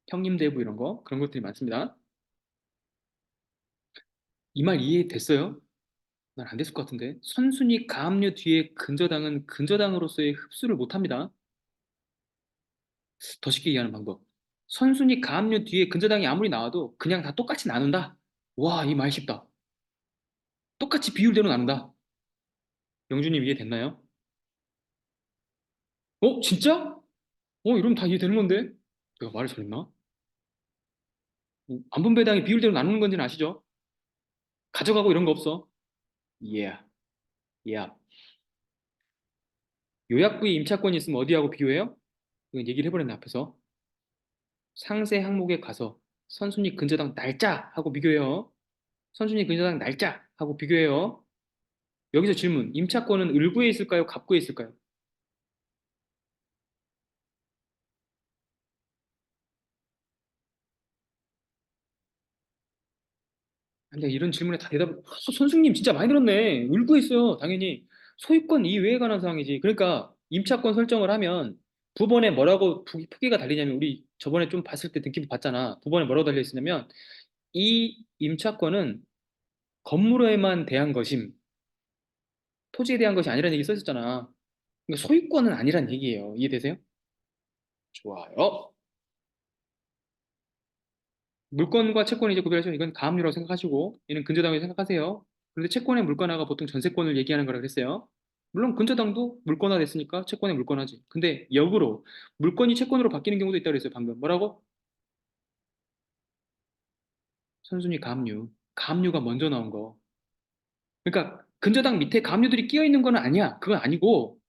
형님 대부 이런 거 그런 것들이 많습니다. 이 말 이해됐어요? 난 안 됐을 것 같은데. 선순위 가압류 뒤에 근저당은 근저당으로서의 흡수를 못합니다. 더 쉽게 이해하는 방법. 선순위 가압류 뒤에 근저당이 아무리 나와도 그냥 다 똑같이 나눈다. 와, 이 말 쉽다. 똑같이 비율대로 나눈다. 영주님 이해됐나요? 진짜? 이러면 다 이해되는 건데? 내가 말을 잘했나? 안분배당이 비율대로 나누는 건지는 아시죠? 가져가고 이런 거 없어. Yeah, yeah. 요약부에 임차권이 있으면 어디하고 비교해요? 이건 얘기를 해버렸네, 앞에서. 상세 항목에 가서 선순위 근저당 날짜 하고 비교해요. 선순위 근저당 날짜 하고 비교해요. 여기서 질문. 임차권은 을구에 있을까요? 갑구에 있을까요? 근데 이런 질문에 다 선생님 진짜 많이 들었네. 울고 있어요. 당연히. 소유권 이외에 관한 사항이지. 그러니까 임차권 설정을 하면 부번에 뭐라고 표기가 달리냐면 우리 저번에 좀 봤을 때 등기부 봤잖아. 부번에 뭐라고 달려 있으냐면 이 임차권은 건물에만 대한 것임. 토지에 대한 것이 아니라는 얘기 써 있었잖아. 그러니까 소유권은 아니란 얘기예요. 이해되세요? 좋아요. 물건과 채권을 이제 구별해서 이건 가압류라고 생각하시고 얘는 근저당이라고 생각하세요. 그런데 채권의 물건화가 보통 전세권을 얘기하는 거라 그랬어요. 물론 근저당도 물건화 됐으니까 채권의 물건화지. 근데 역으로 물건이 채권으로 바뀌는 경우도 있다고 그랬어요. 방금 뭐라고? 선순위 가압류. 가압류가 먼저 나온 거. 그러니까 근저당 밑에 가압류들이 끼어 있는 건 아니야. 그건 아니고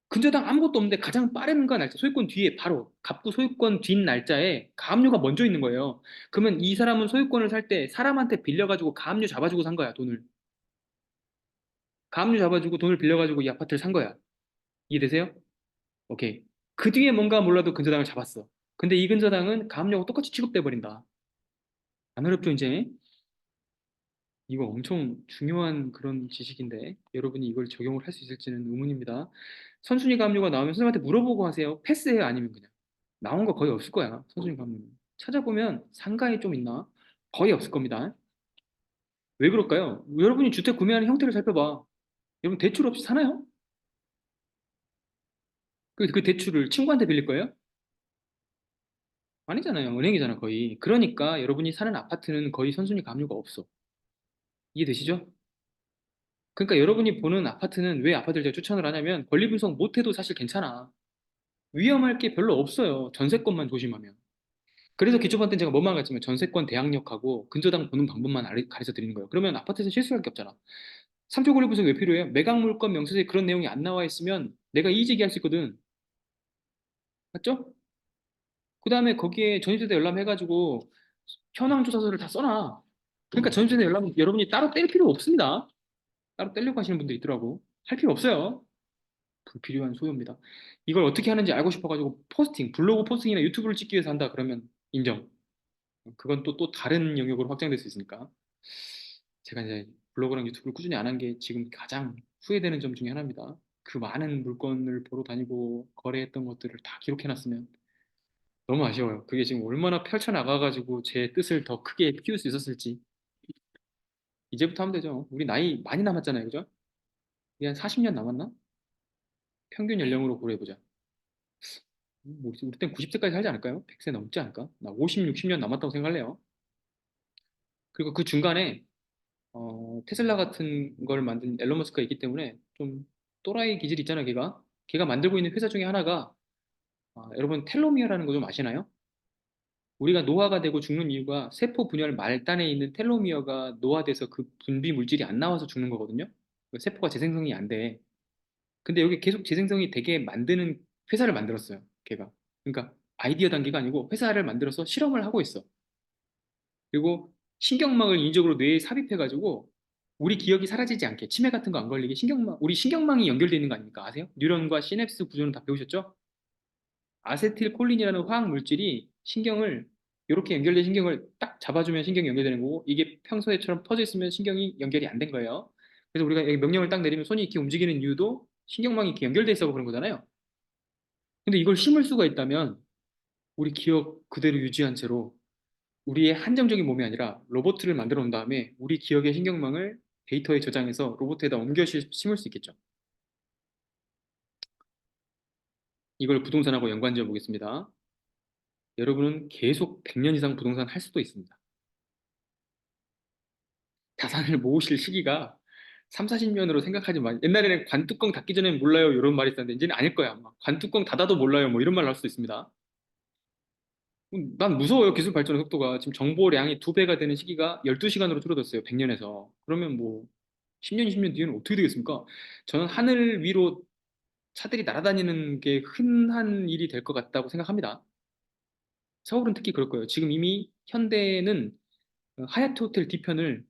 근저당 아무것도 없는데 가장 빠른 건 날짜, 소유권 뒤에 바로 갑구 소유권 뒷 날짜에 가압류가 먼저 있는 거예요. 그러면 이 사람은 소유권을 살 때 사람한테 빌려가지고 가압류 잡아주고 산 거야, 돈을. 가압류 잡아주고 돈을 빌려가지고 이 아파트를 산 거야. 이해되세요? 오케이. 그 뒤에 뭔가 몰라도 근저당을 잡았어. 근데 이 근저당은 가압류하고 똑같이 취급돼 버린다. 안 어렵죠, 이제? 이거 엄청 중요한 그런 지식인데 여러분이 이걸 적용을 할 수 있을지는 의문입니다. 선순위 가압류가 나오면 선생님한테 물어보고 하세요. 패스해요? 아니면 그냥? 나온 거 거의 없을 거야. 선순위 가압류는. 찾아보면 상가에 좀 있나? 거의 없을 겁니다. 왜 그럴까요? 여러분이 주택 구매하는 형태를 살펴봐. 여러분 대출 없이 사나요? 그 대출을 친구한테 빌릴 거예요? 아니잖아요. 은행이잖아, 거의. 그러니까 여러분이 사는 아파트는 거의 선순위 가압류가 없어. 이해되시죠? 그러니까 여러분이 보는 아파트는 왜 아파트를 제가 추천을 하냐면 권리 분석 못해도 사실 괜찮아. 위험할 게 별로 없어요. 전세권만 조심하면. 그래서 기초반 때는 제가 뭐만 가르치면 전세권 대항력하고 근저당 보는 방법만 가르쳐 드리는 거예요. 그러면 아파트에서 실수할 게 없잖아. 3조 권리 분석 왜 필요해요? 매각 물건 명세서에 그런 내용이 안 나와 있으면 내가 이의 제기할 수 있거든. 맞죠? 그 다음에 거기에 전입세대 열람해가지고 현황 조사서를 다 써놔. 그러니까 전입세대 열람 여러분이 따로 뗄 필요 없습니다. 따로 떼려고 하시는 분들 있더라고. 할 필요 없어요. 불필요한 소요입니다. 이걸 어떻게 하는지 알고 싶어가지고 포스팅, 블로그 포스팅이나 유튜브를 찍기 위해서 한다 그러면 인정. 그건 또 다른 영역으로 확장될 수 있으니까. 제가 이제 블로그랑 유튜브를 꾸준히 안 한 게 지금 가장 후회되는 점 중에 하나입니다. 그 많은 물건을 보러 다니고 거래했던 것들을 다 기록해놨으면 너무 아쉬워요. 그게 지금 얼마나 펼쳐나가가지고 제 뜻을 더 크게 키울 수 있었을지. 이제부터 하면 되죠. 우리 나이 많이 남았잖아요. 그죠? 우리 한 40년 남았나? 평균 연령으로 고려해보자. 우리 땐 90세까지 살지 않을까요? 100세 넘지 않을까? 나 50, 60년 남았다고 생각할래요. 그리고 그 중간에 테슬라 같은 걸 만든 앨런 머스크가 있기 때문에 좀 또라이 기질이 있잖아요, 걔가. 걔가 만들고 있는 회사 중에 하나가 여러분 텔로미어라는 거 좀 아시나요? 우리가 노화가 되고 죽는 이유가 세포 분열 말단에 있는 텔로미어가 노화돼서 그 분비 물질이 안 나와서 죽는 거거든요. 그 세포가 재생성이 안 돼. 근데 여기 계속 재생성이 되게 만드는 회사를 만들었어요, 걔가. 그러니까 아이디어 단계가 아니고 회사를 만들어서 실험을 하고 있어. 그리고 신경망을 인위적으로 뇌에 삽입해가지고 우리 기억이 사라지지 않게 치매 같은 거 안 걸리게 우리 신경망이 연결되어 있는 거 아닙니까? 아세요? 뉴런과 시냅스 구조는 다 배우셨죠? 아세틸콜린이라는 화학 물질이 신경을 이렇게 연결된 신경을 딱 잡아주면 신경이 연결되는 거고 이게 평소에처럼 퍼져 있으면 신경이 연결이 안 된 거예요. 그래서 우리가 여기 명령을 딱 내리면 손이 이렇게 움직이는 이유도 신경망이 이렇게 연결돼 있어 그런 거잖아요. 근데 이걸 심을 수가 있다면 우리 기억 그대로 유지한 채로 우리의 한정적인 몸이 아니라 로봇을 만들어 놓은 다음에 우리 기억의 신경망을 데이터에 저장해서 로봇에다 옮겨 심을 수 있겠죠. 이걸 부동산하고 연관지어 보겠습니다. 여러분은 계속 100년 이상 부동산 할 수도 있습니다. 자산을 모으실 시기가 3, 40년으로 생각하지 마. 옛날에는 관뚜껑 닫기 전에 몰라요 이런 말이 있었는데 이제는 아닐 거야. 아마. 관뚜껑 닫아도 몰라요 뭐 이런 말 나올 수도 있습니다. 난 무서워요. 기술 발전의 속도가. 지금 정보량이 2배가 되는 시기가 12시간으로 줄어들었어요. 100년에서. 그러면 뭐 10년, 20년 뒤에는 어떻게 되겠습니까? 저는 하늘 위로 차들이 날아다니는 게 흔한 일이 될 것 같다고 생각합니다. 서울은 특히 그럴 거예요. 지금 이미 현대는 하얏트 호텔 뒤편을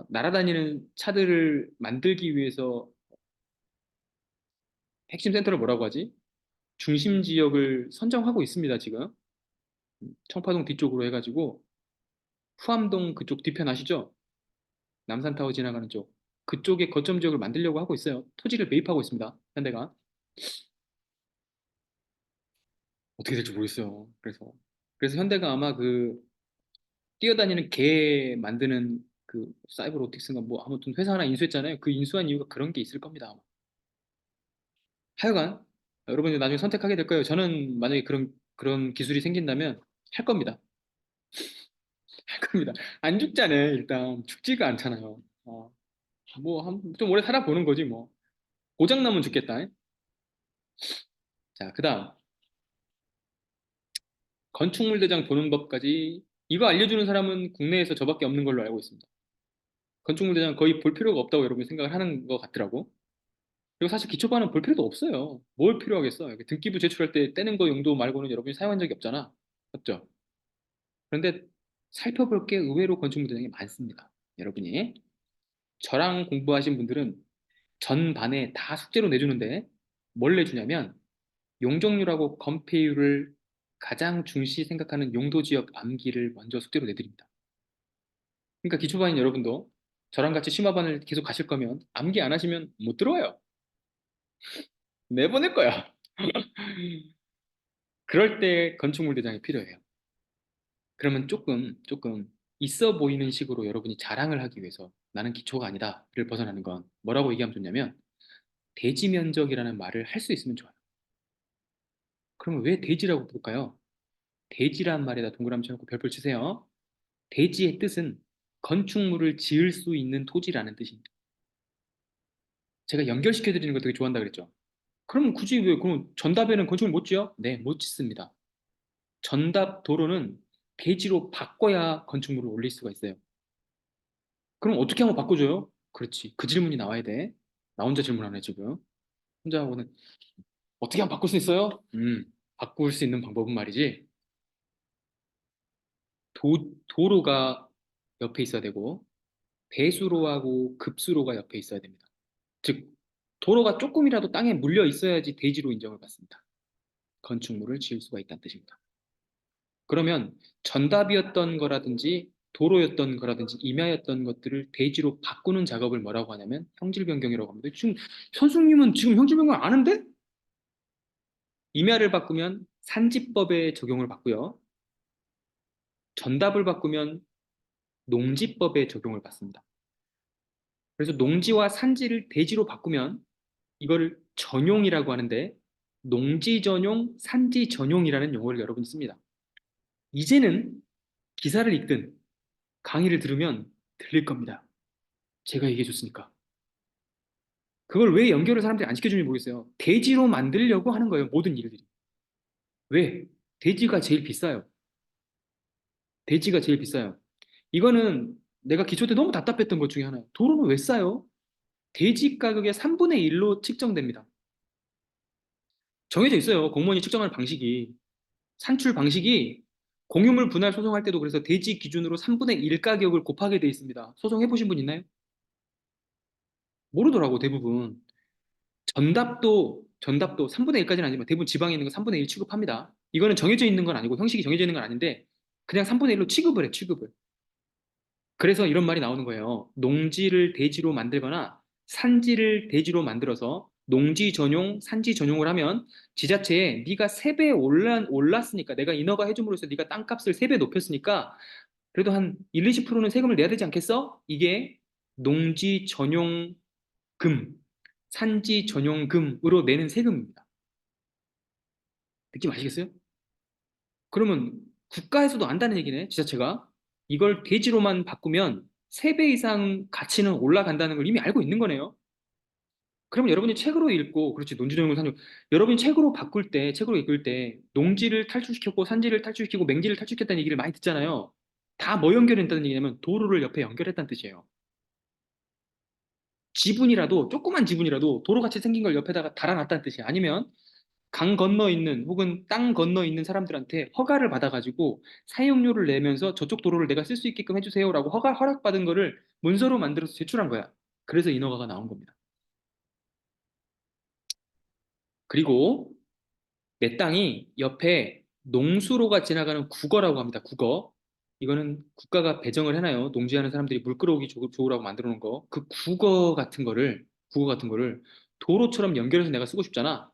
날아다니는 차들을 만들기 위해서 핵심 센터를 뭐라고 하지? 중심 지역을 선정하고 있습니다, 지금. 청파동 뒤쪽으로 해가지고 후암동 그쪽 뒤편 아시죠? 남산타워 지나가는 쪽. 그쪽에 거점 지역을 만들려고 하고 있어요. 토지를 매입하고 있습니다, 현대가. 어떻게 될지 모르겠어요. 그래서 현대가 아마 그 뛰어다니는 개 만드는 그 사이버로틱스인가 뭐 아무튼 회사 하나 인수했잖아요. 그 인수한 이유가 그런 게 있을 겁니다. 아마. 하여간 여러분이 나중에 선택하게 될 거예요. 저는 만약에 그런 기술이 생긴다면 할 겁니다. 할 겁니다. 안 죽잖아요. 일단 죽지가 않잖아요. 뭐좀 오래 살아보는 거지 뭐. 고장 나면 죽겠다. 자, 그다음 건축물 대장 보는 법까지 이거 알려주는 사람은 국내에서 저밖에 없는 걸로 알고 있습니다. 건축물 대장 거의 볼 필요가 없다고 여러분이 생각을 하는 것 같더라고. 그리고 사실 기초반은 볼 필요도 없어요. 뭘 필요하겠어? 이렇게 등기부 제출할 때 떼는 거 용도 말고는 여러분이 사용한 적이 없잖아. 맞죠? 그런데 살펴볼 게 의외로 건축물 대장이 많습니다. 여러분이 저랑 공부하신 분들은 전 반에 다 숙제로 내주는데 뭘 내주냐면 용적률하고 건폐율을 가장 중시 생각하는 용도 지역 암기를 먼저 숙제로 내드립니다. 그러니까 기초반인 여러분도 저랑 같이 심화반을 계속 가실 거면 암기 안 하시면 못 들어와요. 내보낼 거야. 그럴 때 건축물 대장이 필요해요. 그러면 조금 있어 보이는 식으로 여러분이 자랑을 하기 위해서 나는 기초가 아니다를 벗어나는 건 뭐라고 얘기하면 좋냐면 대지 면적이라는 말을 할 수 있으면 좋아요. 그러면 왜 대지라고 부를까요? 대지란 말에다 동그라미 쳐놓고 별표 치세요. 대지의 뜻은 건축물을 지을 수 있는 토지라는 뜻입니다. 제가 연결시켜 드리는 거 되게 좋아한다 그랬죠. 그럼 굳이 왜 그럼 전답에는 건축을 못 지어? 네, 못 짓습니다. 전답 도로는 대지로 바꿔야 건축물을 올릴 수가 있어요. 그럼 어떻게 하면 바꿔줘요? 그렇지. 그 질문이 나와야 돼. 나 혼자 질문하네, 지금. 혼자 하고는 어떻게 하면 바꿀 수 있어요? 바꿀 수 있는 방법은 말이지. 도로가 옆에 있어야 되고, 배수로하고 급수로가 옆에 있어야 됩니다. 즉, 도로가 조금이라도 땅에 물려 있어야지 대지로 인정을 받습니다. 건축물을 지을 수가 있다는 뜻입니다. 그러면 전답이었던 거라든지 도로였던 거라든지 임야였던 것들을 대지로 바꾸는 작업을 뭐라고 하냐면 형질 변경이라고 합니다. 지금 선생님은 지금 형질 변경 아는데? 임야를 바꾸면 산지법의 적용을 받고요. 전답을 바꾸면 농지법의 적용을 받습니다. 그래서 농지와 산지를 대지로 바꾸면 이거를 전용이라고 하는데 농지 전용, 산지 전용이라는 용어를 여러분이 씁니다. 이제는 기사를 읽든 강의를 들으면 들릴 겁니다. 제가 얘기해 줬으니까. 그걸 왜 연결을 사람들이 안 시켜주는지 모르겠어요. 대지로 만들려고 하는 거예요. 모든 일들이. 왜? 대지가 제일 비싸요. 대지가 제일 비싸요. 이거는 내가 기초 때 너무 답답했던 것 중에 하나예요. 도로는 왜 싸요? 대지 가격의 3분의 1로 측정됩니다. 정해져 있어요. 공무원이 측정하는 방식이. 산출 방식이 공유물 분할 소송할 때도 그래서 대지 기준으로 3분의 1 가격을 곱하게 돼 있습니다. 소송해 보신 분 있나요? 모르더라고, 대부분. 전답도 3분의 1까지는 아니지만 대부분 지방에 있는 거 3분의 1 취급합니다. 이거는 정해져 있는 건 아니고 형식이 정해져 있는 건 아닌데 그냥 3분의 1로 취급을 해, 취급을. 그래서 이런 말이 나오는 거예요. 농지를 대지로 만들거나 산지를 대지로 만들어서 농지 전용, 산지 전용을 하면 지자체에 네가 3배 올랐으니까 내가 인허가 해줌으로써 네가 땅값을 3배 높였으니까 그래도 한 1, 20%는 세금을 내야 되지 않겠어? 이게 농지 전용 금, 산지 전용금으로 내는 세금입니다. 느낌 아시겠어요? 그러면 국가에서도 안다는 얘기네, 지자체가. 이걸 대지로만 바꾸면 3배 이상 가치는 올라간다는 걸 이미 알고 있는 거네요. 그러면 여러분이 책으로 읽고, 그렇지, 논지전용을 산용. 여러분이 책으로 바꿀 때, 책으로 읽을 때, 농지를 탈출시켰고, 산지를 탈출시키고, 맹지를 탈출시켰다는 얘기를 많이 듣잖아요. 다 뭐 연결했다는 얘기냐면, 도로를 옆에 연결했다는 뜻이에요. 지분이라도, 조그만 지분이라도, 도로같이 생긴 걸 옆에다가 달아놨다는 뜻이에요. 아니면, 강 건너 있는 혹은 땅 건너 있는 사람들한테 허가를 받아가지고 사용료를 내면서 저쪽 도로를 내가 쓸 수 있게끔 해주세요라고 허락받은 거를 문서로 만들어서 제출한 거야. 그래서 인허가가 나온 겁니다. 그리고 내 땅이 옆에 농수로가 지나가는 국어라고 합니다. 국어. 이거는 국가가 배정을 해놔요. 농지하는 사람들이 물 끌어오기 좋으라고 만들어 놓은 거. 그 국어 같은 거를 도로처럼 연결해서 내가 쓰고 싶잖아.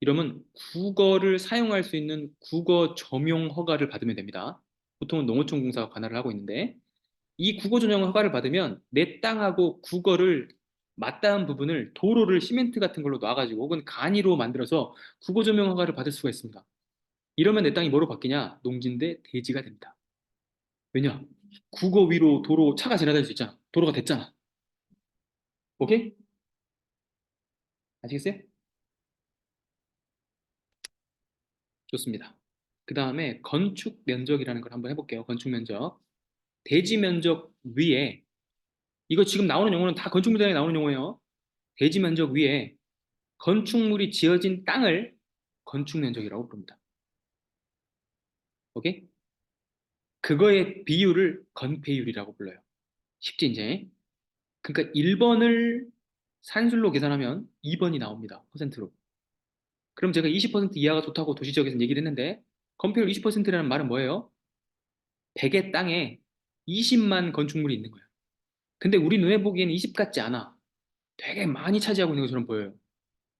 이러면 국어를 사용할 수 있는 국어 점용 허가를 받으면 됩니다. 보통은 농어촌공사가 관할을 하고 있는데, 이 국어 전용 허가를 받으면 내 땅하고 국어를 맞닿은 부분을 도로를 시멘트 같은 걸로 놔가지고 혹은 간이로 만들어서 국어 전용 허가를 받을 수가 있습니다. 이러면 내 땅이 뭐로 바뀌냐? 농지인데 대지가 됩니다. 왜냐? 국어 위로 도로 차가 지나다닐 수 있잖아. 도로가 됐잖아. 오케이? 아시겠어요? 좋습니다. 그 다음에 건축 면적이라는 걸 한번 해볼게요. 건축 면적. 대지 면적 위에, 이거 지금 나오는 용어는 다 건축 면적에 나오는 용어예요. 대지 면적 위에 건축물이 지어진 땅을 건축 면적이라고 부릅니다. 오케이? 그거의 비율을 건폐율이라고 불러요. 쉽지 이제. 그러니까 1번을 산술로 계산하면 2번이 나옵니다. 퍼센트로. 그럼 제가 20% 이하가 좋다고 도시지역에서 얘기를 했는데 건폐율 20%라는 말은 뭐예요? 100의 땅에 20만 건축물이 있는 거예요. 근데 우리 눈에 보기에는 20 같지 않아. 되게 많이 차지하고 있는 것처럼 보여요.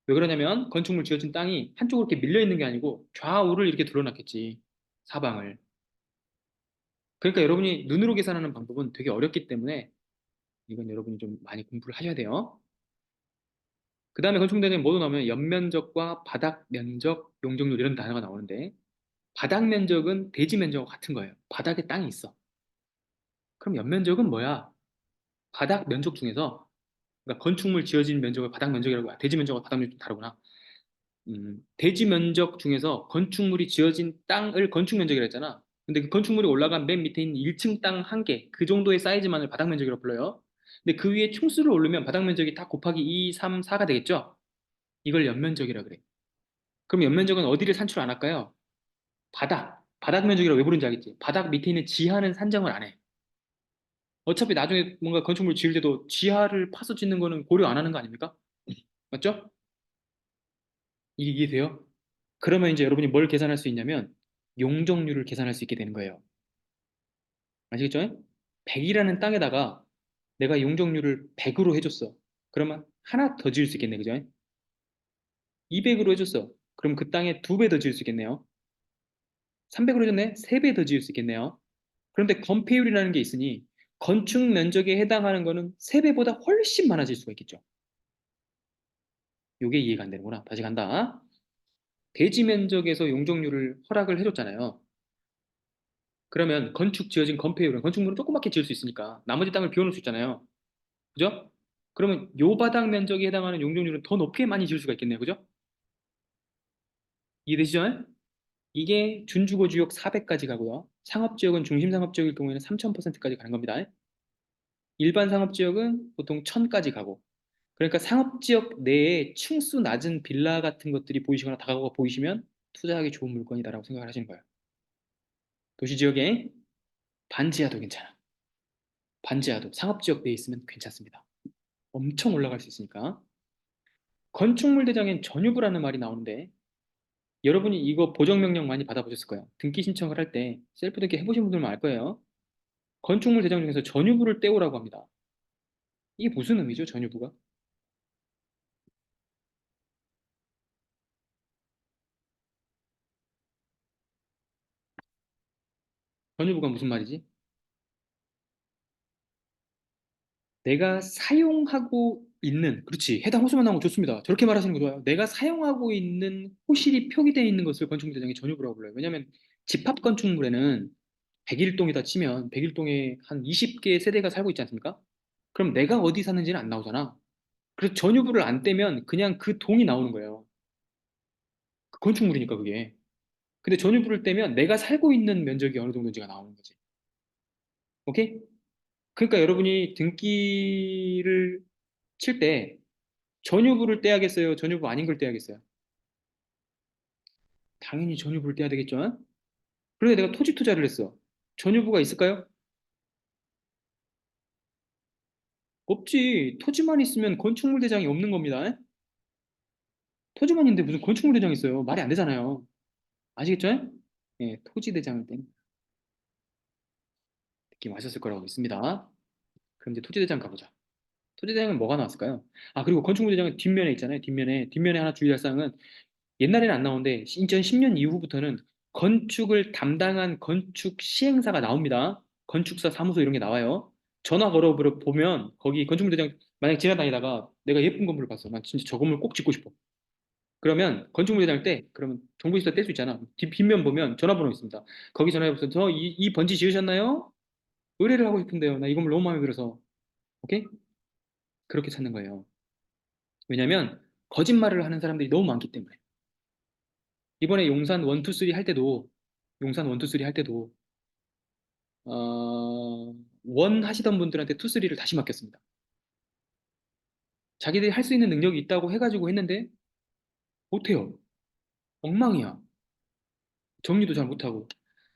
왜 그러냐면 건축물 지어진 땅이 한쪽으로 이렇게 밀려 있는 게 아니고 좌우를 이렇게 드러났겠지. 사방을. 그러니까 여러분이 눈으로 계산하는 방법은 되게 어렵기 때문에 이건 여러분이 좀 많이 공부를 하셔야 돼요. 그 다음에 건축대는 뭐도 나오면 연면적과 바닥 면적, 용적률 이런 단어가 나오는데 바닥 면적은 대지 면적과 같은 거예요. 바닥에 땅이 있어. 그럼 연면적은 뭐야? 바닥 면적 중에서 그러니까 건축물 지어진 면적을 바닥 면적이라고 해요. 대지 면적과 바닥 면적 좀 다르구나. 대지 면적 중에서 건축물이 지어진 땅을 건축 면적이라 했잖아. 근데 그 건축물이 올라간 맨 밑에 있는 1층 땅 한 개, 그 정도의 사이즈만을 바닥 면적이라고 불러요. 근데 그 위에 충수를 오르면 바닥 면적이 다 곱하기 2, 3, 4가 되겠죠? 이걸 연면적이라 그래. 그럼 연면적은 어디를 산출 안 할까요? 바닥 면적이라고 왜 부르는지 알겠지? 바닥 밑에 있는 지하는 산정을 안 해. 어차피 나중에 뭔가 건축물 지을 때도 지하를 파서 짓는 거는 고려 안 하는 거 아닙니까? 맞죠? 이게 이해돼요? 그러면 이제 여러분이 뭘 계산할 수 있냐면 용적률을 계산할 수 있게 되는 거예요. 아시겠죠? 100이라는 땅에다가 내가 용적률을 100으로 해줬어. 그러면 하나 더 지을 수 있겠네, 그죠? 200으로 해줬어. 그럼 그 땅에 2배 더 지을 수 있겠네요. 300으로 해줬네? 3배 더 지을 수 있겠네요. 그런데 건폐율이라는 게 있으니 건축 면적에 해당하는 거는 3배보다 훨씬 많아질 수가 있겠죠. 이게 이해가 안 되는구나. 다시 간다. 대지 면적에서 용적률을 허락을 해줬잖아요. 그러면 건축 지어진 건폐율은 건축물은 조그맣게 지을 수 있으니까 나머지 땅을 비워놓을 수 있잖아요. 그죠? 그러면 요 바닥 면적에 해당하는 용적률은 더 높게 많이 지을 수가 있겠네요. 그죠? 이해되시죠? 이게 준주거지역 400까지 가고요. 상업지역은 중심상업지역일 경우에는 3000%까지 가는 겁니다. 일반 상업지역은 보통 1000까지 가고. 그러니까 상업지역 내에 층수 낮은 빌라 같은 것들이 보이시거나 다가구가 보이시면 투자하기 좋은 물건이다라고 생각을 하시는 거예요. 도시지역에 반지하도 괜찮아. 반지하도 상업지역 내에 있으면 괜찮습니다. 엄청 올라갈 수 있으니까. 건축물 대장엔 전유부라는 말이 나오는데 여러분이 이거 보정명령 많이 받아보셨을 거예요. 등기 신청을 할 때 셀프 등기 해보신 분들만 알 거예요. 건축물 대장 중에서 전유부를 떼오라고 합니다. 이게 무슨 의미죠, 전유부가? 전유부가 무슨 말이지? 내가 사용하고 있는, 그렇지. 해당 호수만 나오면 좋습니다. 저렇게 말하시는 거 좋아요. 내가 사용하고 있는 호실이 표기되어 있는 것을 건축물대장의 전유부라고 불러요. 왜냐하면 집합 건축물에는 101동이다 치면 101동에 한 20개 세대가 살고 있지 않습니까? 그럼 내가 어디 사는지는 안 나오잖아. 그래서 전유부를 안 떼면 그냥 그 동이 나오는 거예요. 그 건축물이니까 그게. 근데 전유부를 떼면 내가 살고 있는 면적이 어느 정도인지가 나오는 거지. 오케이? 그러니까 여러분이 등기를 칠 때 전유부를 떼야겠어요? 전유부 아닌 걸 떼야겠어요? 당연히 전유부를 떼야 되겠죠? 그런데 내가 토지 투자를 했어. 전유부가 있을까요? 없지. 토지만 있으면 건축물 대장이 없는 겁니다. 토지만 있는데 무슨 건축물 대장이 있어요? 말이 안 되잖아요. 아시겠죠? 예, 토지 대장을 떼는 느낌 아셨을 거라고 믿습니다. 그럼 이제 토지 대장 가보자. 토지 대장은 뭐가 나왔을까요? 아, 그리고 건축물 대장은 뒷면에 있잖아요. 뒷면에 하나 주의할 사항은 옛날에는 안 나오는데 2010년 이후부터는 건축을 담당한 건축 시행사가 나옵니다. 건축사 사무소 이런 게 나와요. 전화 걸어 보면 거기 건축물대장 만약 지나다니다가 내가 예쁜 건물을 봤어. 난 진짜 저 건물 꼭 짓고 싶어. 그러면 건축물대장을 떼. 그러면 정보시설 뗄 수 있잖아. 뒷면 보면 전화번호 있습니다. 거기 전화해보세요. 이 번지 지으셨나요? 의뢰를 하고 싶은데요. 나 이 건물 너무 마음에 들어서. 오케이? 그렇게 찾는 거예요. 왜냐면 거짓말을 하는 사람들이 너무 많기 때문에. 이번에 용산 1, 2, 3 할 때도 용산 1, 2, 3 할 때도 원 하시던 분들한테 2, 3를 다시 맡겼습니다. 자기들이 할 수 있는 능력이 있다고 해가지고 했는데 못해요. 엉망이야. 정리도 잘 못하고.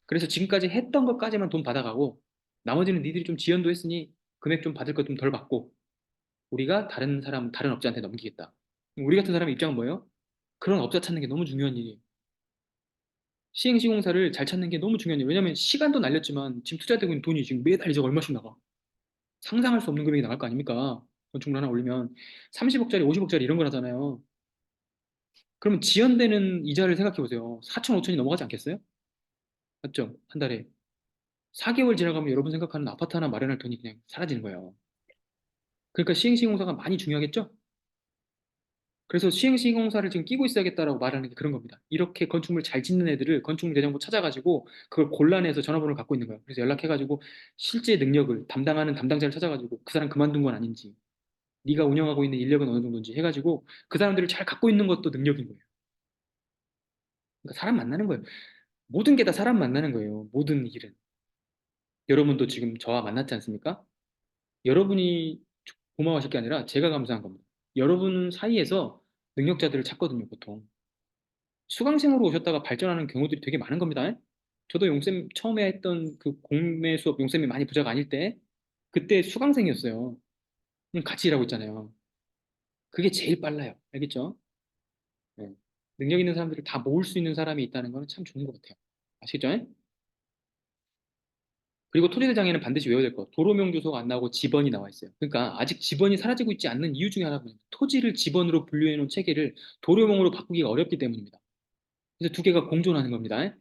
그래서 지금까지 했던 것까지만 돈 받아가고 나머지는 니들이 좀 지연도 했으니 금액 좀 받을 것 좀 덜 받고 우리가 다른 사람, 다른 업자한테 넘기겠다. 우리 같은 사람의 입장은 뭐예요? 그런 업자 찾는 게 너무 중요한 일이에요. 시행시공사를 잘 찾는 게 너무 중요한 일이에요. 왜냐면 시간도 날렸지만 지금 투자되고 있는 돈이 지금 매달 이제 얼마씩 나가. 상상할 수 없는 금액이 나갈 거 아닙니까? 건축물 하나 올리면 30억짜리, 50억짜리 이런 걸 하잖아요. 그러면 지연되는 이자를 생각해 보세요. 4천, 5천이 넘어가지 않겠어요? 맞죠? 한 달에. 4개월 지나가면 여러분 생각하는 아파트 하나 마련할 돈이 그냥 사라지는 거예요. 그러니까 시행시공사가 많이 중요하겠죠? 그래서 시행시공사를 지금 끼고 있어야겠다라고 말하는 게 그런 겁니다. 이렇게 건축물 잘 짓는 애들을 건축물 대장부 찾아가지고 그걸 골라내서 전화번호를 갖고 있는 거예요. 그래서 연락해가지고 실제 능력을 담당하는 담당자를 찾아가지고 그 사람 그만둔 건 아닌지 네가 운영하고 있는 인력은 어느 정도인지 해가지고 그 사람들을 잘 갖고 있는 것도 능력인 거예요. 그러니까 사람 만나는 거예요. 모든 게 다 사람 만나는 거예요. 모든 일은. 여러분도 지금 저와 만났지 않습니까? 여러분이 고마워하실 게 아니라 제가 감사한 겁니다. 여러분 사이에서 능력자들을 찾거든요, 보통. 수강생으로 오셨다가 발전하는 경우들이 되게 많은 겁니다. 저도 용쌤 처음에 했던 그 공매 수업 용쌤이 많이 부자가 아닐 때 그때 수강생이었어요. 같이 일하고 있잖아요. 그게 제일 빨라요. 알겠죠? 네. 능력 있는 사람들을 다 모을 수 있는 사람이 있다는 거는 참 좋은 것 같아요. 아시죠? 그리고 토지대장에는 반드시 외워야 될 거. 도로명주소가 안 나오고 지번이 나와 있어요. 그러니까 아직 지번이 사라지고 있지 않는 이유 중에 하나가 토지를 지번으로 분류해 놓은 체계를 도로명으로 바꾸기가 어렵기 때문입니다. 그래서 두 개가 공존하는 겁니다.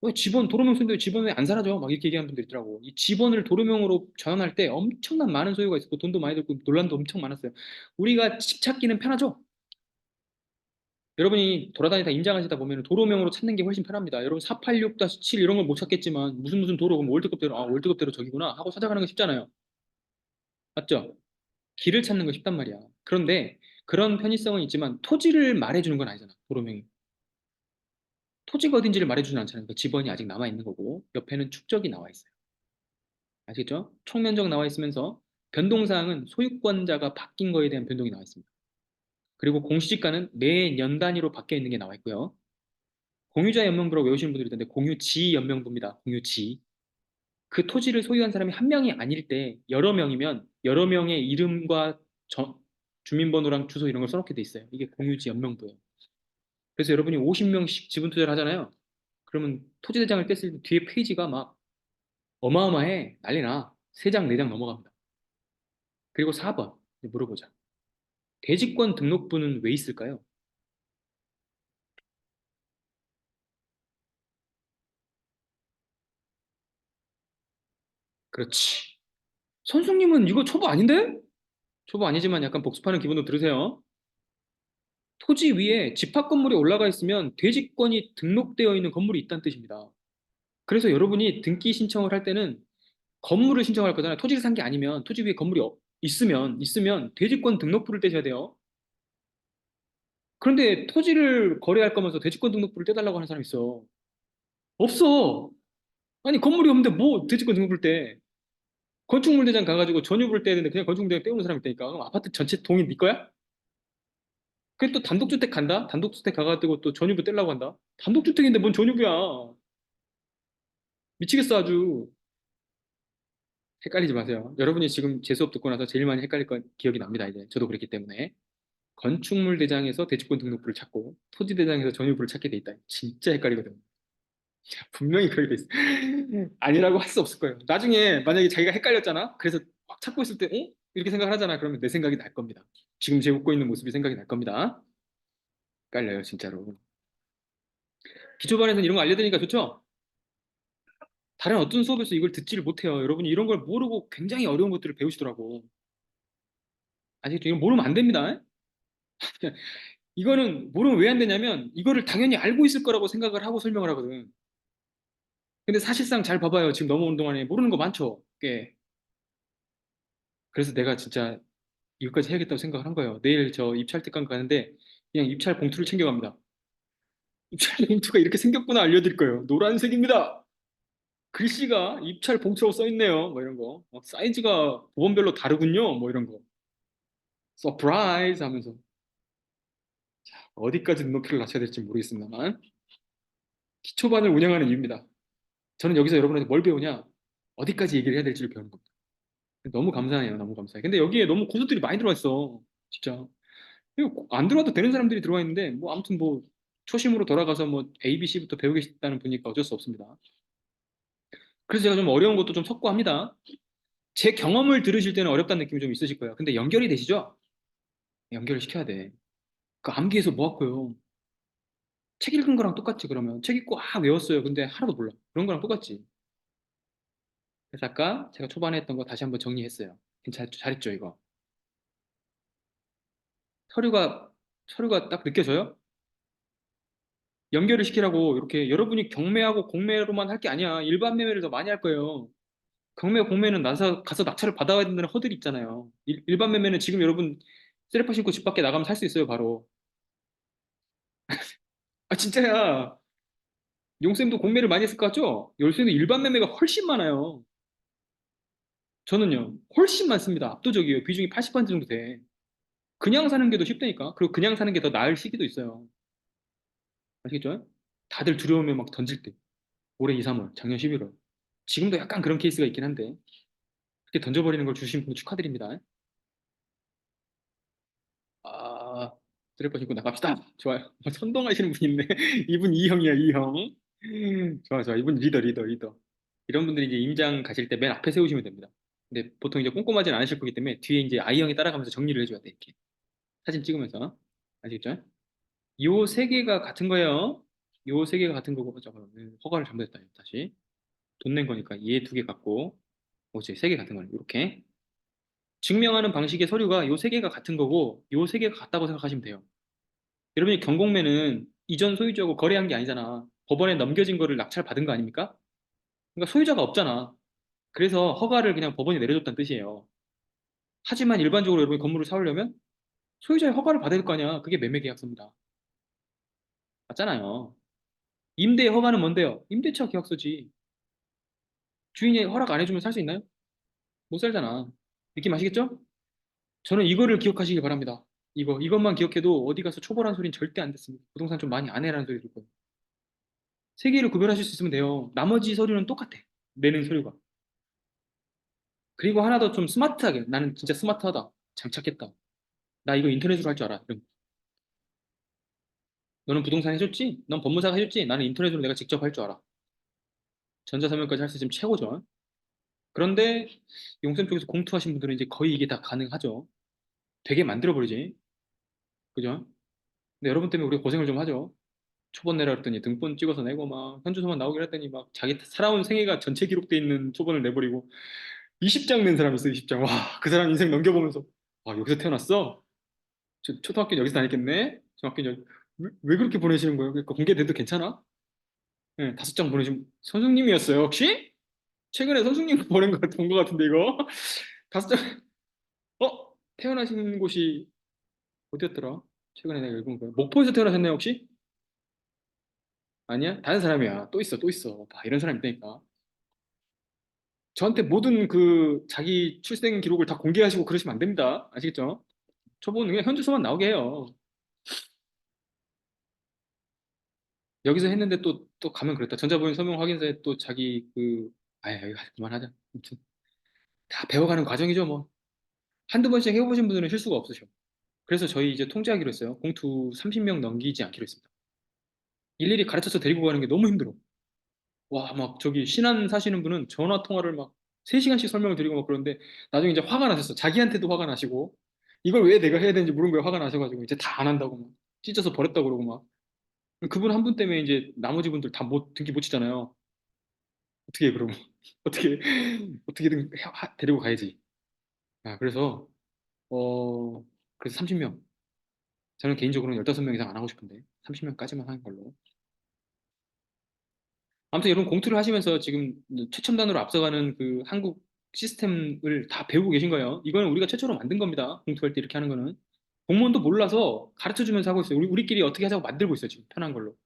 왜 지번, 도로명 쓰는데 지번 왜 안 사라져? 막 이렇게 얘기하는 분들 있더라고. 이 지번을 도로명으로 전환할 때 엄청난 많은 소요가 있었고 돈도 많이 들고 논란도 엄청 많았어요. 우리가 집 찾기는 편하죠? 여러분이 돌아다니다 임장하시다 보면 도로명으로 찾는 게 훨씬 편합니다. 여러분 486-7 이런 걸 못 찾겠지만 무슨 도로 그럼 월드컵대로 아 월드컵대로 저기구나 하고 찾아가는 거 쉽잖아요. 맞죠? 길을 찾는 거 쉽단 말이야. 그런데 그런 편의성은 있지만 토지를 말해주는 건 아니잖아. 도로명이. 토지가 어딘지를 말해주진 않잖아요. 그 지번이 아직 남아 있는 거고 옆에는 축적이 나와 있어요. 아시겠죠? 총면적 나와 있으면서 변동사항은 소유권자가 바뀐 거에 대한 변동이 나와 있습니다. 그리고 공시지가는 매 년 단위로 바뀌어 있는 게 나와 있고요. 공유자 연명부라고 외우시는 분들이 있는데 공유지 연명부입니다. 공유지. 그 토지를 소유한 사람이 한 명이 아닐 때 여러 명이면 여러 명의 이름과 주민번호랑 주소 이런 걸 써놓게 돼 있어요. 이게 공유지 연명부예요. 그래서 여러분이 50명씩 지분 투자를 하잖아요. 그러면 토지대장을 뗐을 때 뒤에 페이지가 막 어마어마해. 난리 나. 3장, 4장 넘어갑니다. 그리고 4번 물어보자. 대지권 등록부는 왜 있을까요? 그렇지. 선생님은 이거 초보 아닌데? 초보 아니지만 약간 복습하는 기분으로 들으세요. 토지 위에 집합 건물이 올라가 있으면 대지권이 등록되어 있는 건물이 있다는 뜻입니다. 그래서 여러분이 등기 신청을 할 때는 건물을 신청할 거잖아요. 토지를 산 게 아니면 토지 위에 건물이 있으면 대지권 등록부를 떼셔야 돼요. 그런데 토지를 거래할 거면서 대지권 등록부를 떼달라고 하는 사람이 있어. 없어. 아니 건물이 없는데 뭐 대지권 등록부를 떼? 건축물 대장 가가지고 전유부를 떼야 되는데 그냥 건축물 대장 떼우는 사람이 있다니까. 그럼 아파트 전체 동이 네 거야? 그래 또 단독주택 간다? 단독주택 가가지고 또 전유부 떼려고 한다? 단독주택인데 뭔 전유부야? 미치겠어 아주. 헷갈리지 마세요. 여러분이 지금 제 수업 듣고 나서 제일 많이 헷갈릴 건 기억이 납니다. 이제 저도 그랬기 때문에. 건축물 대장에서 대지권 등록부를 찾고 토지 대장에서 전유부를 찾게 돼 있다. 진짜 헷갈리거든. 분명히 그렇게 돼 있어. 아니라고 할 수 없을 거예요. 나중에 만약에 자기가 헷갈렸잖아. 그래서 막 찾고 있을 때, 어? 이렇게 생각을 하잖아. 그러면 내 생각이 날 겁니다. 지금 제 웃고 있는 모습이 생각이 날 겁니다. 헷갈려요, 진짜로. 기초반에서는 이런 거 알려드리니까 좋죠? 다른 어떤 수업에서 이걸 듣지를 못해요. 여러분이 이런 걸 모르고 굉장히 어려운 것들을 배우시더라고. 아시겠죠? 이거 모르면 안 됩니다. 이거는 모르면 왜 안 되냐면 이거를 당연히 알고 있을 거라고 생각을 하고 설명을 하거든. 근데 사실상 잘 봐봐요. 지금 넘어오는 동안에 모르는 거 많죠? 꽤. 그래서 내가 진짜 이것까지 해야겠다고 생각을 한 거예요. 내일 저 입찰 특강 가는데 그냥 입찰 봉투를 챙겨갑니다. 입찰 봉투가 이렇게 생겼구나 알려드릴 거예요. 노란색입니다. 글씨가 입찰 봉투라고 써 있네요. 뭐 이런 거. 사이즈가 보험별로 다르군요. 뭐 이런 거. 서프라이즈 하면서 어디까지 눈높이를 낮춰야 될지 모르겠습니다만 기초반을 운영하는 이유입니다. 저는 여기서 여러분한테 뭘 배우냐? 어디까지 얘기를 해야 될지를 배우는 겁니다. 너무 감사해요. 너무 감사해. 근데 여기에 너무 고수들이 많이 들어와 있어. 진짜. 이거 안 들어와도 되는 사람들이 들어와 있는데 뭐 아무튼 뭐 초심으로 돌아가서 뭐 A, B, C부터 배우겠다는 분이니까 어쩔 수 없습니다. 그래서 제가 좀 어려운 것도 좀 섞고 합니다. 제 경험을 들으실 때는 어렵다는 느낌이 좀 있으실 거예요. 근데 연결이 되시죠? 연결을 시켜야 돼. 그 암기해서 뭐 할거요? 책 읽은 거랑 똑같지 그러면. 책 읽고 외웠어요. 근데 하나도 몰라. 그런 거랑 똑같지. 그래서 아까 제가 초반에 했던 거 다시 한번 정리했어요. 잘했죠 이거. 서류가 서류가 딱 느껴져요? 연결을 시키라고 이렇게 여러분이 경매하고 공매로만 할 게 아니야. 일반 매매를 더 많이 할 거예요. 경매, 공매는 나서 가서 낙찰을 받아와야 된다는 허들이 있잖아요. 일반 매매는 지금 여러분 쓰레빠 신고 집 밖에 나가면 살 수 있어요, 바로. 아, 진짜야. 용쌤도 공매를 많이 했을 것 같죠? 열쇠는 일반 매매가 훨씬 많아요. 저는요, 훨씬 많습니다. 압도적이에요. 비중이 80% 정도 돼. 그냥 사는 게 더 쉽다니까. 그리고 그냥 사는 게 더 나을 시기도 있어요. 아시겠죠? 다들 두려우면 막 던질 때. 올해 2, 3월, 작년 11월. 지금도 약간 그런 케이스가 있긴 한데. 그렇게 던져버리는 걸 주신 분 축하드립니다. 아, 드레퍼 신고 나갑시다. 좋아요. 선동하시는 분 있네. 이분 E형이야, E형. 좋아, 좋아. 이분 리더. 이런 분들이 이제 임장 가실 때 맨 앞에 세우시면 됩니다. 근데 보통 이제 꼼꼼하진 않으실 거기 때문에 뒤에 이제 I형이 따라가면서 정리를 해줘야 돼, 이렇게. 사진 찍으면서. 아시겠죠? 요 세 개가 같은 거예요. 요 세 개가 같은 거고, 잠깐만. 허가를 잘못했다, 다시. 돈 낸 거니까 얘 두 개 같고, 뭐지, 세 개 같은 거네. 이렇게. 증명하는 방식의 서류가 요 세 개가 같은 거고, 요 세 개가 같다고 생각하시면 돼요. 여러분이 경공매는 이전 소유주하고 거래한 게 아니잖아. 법원에 넘겨진 거를 낙찰 받은 거 아닙니까? 그러니까 소유자가 없잖아. 그래서 허가를 그냥 법원이 내려줬다는 뜻이에요. 하지만 일반적으로 여러분이 건물을 사오려면 소유자의 허가를 받아야 될 거 아니야. 그게 매매계약서입니다. 맞잖아요. 임대의 허가는 뭔데요? 임대차 계약서지. 주인이 허락 안 해주면 살 수 있나요? 못 살잖아. 느낌 아시겠죠? 저는 이거를 기억하시길 바랍니다. 이것만 기억해도 어디 가서 초벌한 소리는 절대 안 듣습니다. 부동산 좀 많이 안 해라는 소리 듣고. 세 개를 구별하실 수 있으면 돼요. 나머지 서류는 똑같아. 내는 서류가. 그리고 하나 더 좀 스마트하게. 나는 진짜 스마트하다. 장착했다. 나 이거 인터넷으로 할 줄 알아. 너는 부동산 해줬지? 넌 법무사가 해줬지? 나는 인터넷으로 내가 직접 할 줄 알아. 전자서면까지 할 수 있으면 최고죠. 그런데 용쌤 쪽에서 공투하신 분들은 이제 거의 이게 다 가능하죠. 되게 만들어버리지. 그죠? 근데 여러분 때문에 우리가 고생을 좀 하죠. 초본 내라 그랬더니 등본 찍어서 내고 막 현주소만 나오기로 했더니 막 자기 살아온 생애가 전체 기록돼 있는 초본을 내버리고 20장 낸 사람이 있어 20장. 와, 그 사람 인생 넘겨보면서 아, 여기서 태어났어? 초등학교 여기서 다녔겠네? 중학교 왜 그렇게 보내시는 거예요? 그러니까 공개돼도 괜찮아? 네, 5장 보내신 선생님이었어요 혹시? 최근에 선생님 보낸 본거 같은데 이거 5장. 태어나신 곳이 어디였더라? 최근에 내가 읽은 거야. 목포에서 태어나셨나요 혹시? 아니야? 다른 사람이야. 또 있어, 또 있어. 봐, 이런 사람 있다니까. 저한테 모든 그 자기 출생 기록을 다 공개하시고 그러시면 안 됩니다. 아시겠죠? 저분 그냥 현주소만 나오게 해요. 여기서 했는데 또 가면 그랬다. 전자보행 서명 확인서에 또 자기 여기 그만하자. 아무튼 다 배워가는 과정이죠, 뭐. 한두 번씩 해보신 분들은 실수가 없으셔. 그래서 저희 이제 통제하기로 했어요. 공투 30명 넘기지 않기로 했습니다. 일일이 가르쳐서 데리고 가는 게 너무 힘들어. 와, 막 저기 신안 사시는 분은 전화 통화를 막 3시간씩 설명을 드리고 막 그러는데 나중에 이제 화가 나셨어. 자기한테도 화가 나시고 이걸 왜 내가 해야 되는지 물은 거에 화가 나셔가지고 이제 다 안 한다고 막 찢어서 버렸다고 그러고 막 그분 한 분 때문에 이제 나머지 분들 다 등기 못 치잖아요. 어떻게 해, 그럼 어떻게 어떻게든 데리고 가야지. 그래서 어 그래서 30명. 저는 개인적으로는 15명 이상 안 하고 싶은데 30명까지만 하는 걸로. 아무튼 여러분 공투를 하시면서 지금 최첨단으로 앞서가는 그 한국 시스템을 다 배우고 계신 거예요. 이거는 우리가 최초로 만든 겁니다. 공투할 때 이렇게 하는 거는. 공무원도 몰라서 가르쳐 주면서 하고 있어요. 우리끼리 어떻게 하자고 만들고 있어요. 지금 편한 걸로.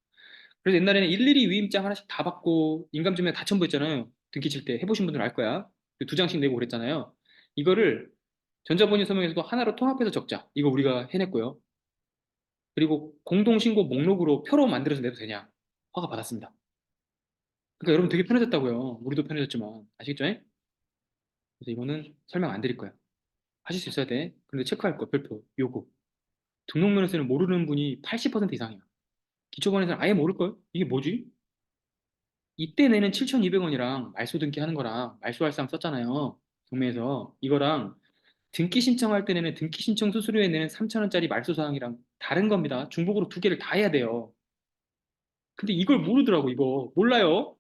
그래서 옛날에는 일일이 위임장 하나씩 다 받고 인감증명 다 첨부했잖아요. 등기 칠 때 해보신 분들은 알 거야. 2장씩 내고 그랬잖아요. 이거를 전자본인 서명에서도 하나로 통합해서 적자. 이거 우리가 해냈고요. 그리고 공동신고 목록으로 표로 만들어서 내도 되냐? 허가 받았습니다. 그러니까 여러분 되게 편해졌다고요. 우리도 편해졌지만 아시겠죠? 그래서 이거는 설명 안 드릴 거야. 하실 수 있어야 돼. 근데 체크할 거 별표 요거. 등록면허세는 모르는 분이 80% 이상이야. 기초반에서는 아예 모를걸? 이게 뭐지? 이때 내는 7,200원이랑 말소 등기 하는 거랑 말소할상 썼잖아요. 경매에서 이거랑 등기 신청할 때 내는 등기 신청 수수료에 내는 3,000원짜리 말소 사항이랑 다른 겁니다. 중복으로 2개를 다 해야 돼요. 근데 이걸 모르더라고. 이거 몰라요.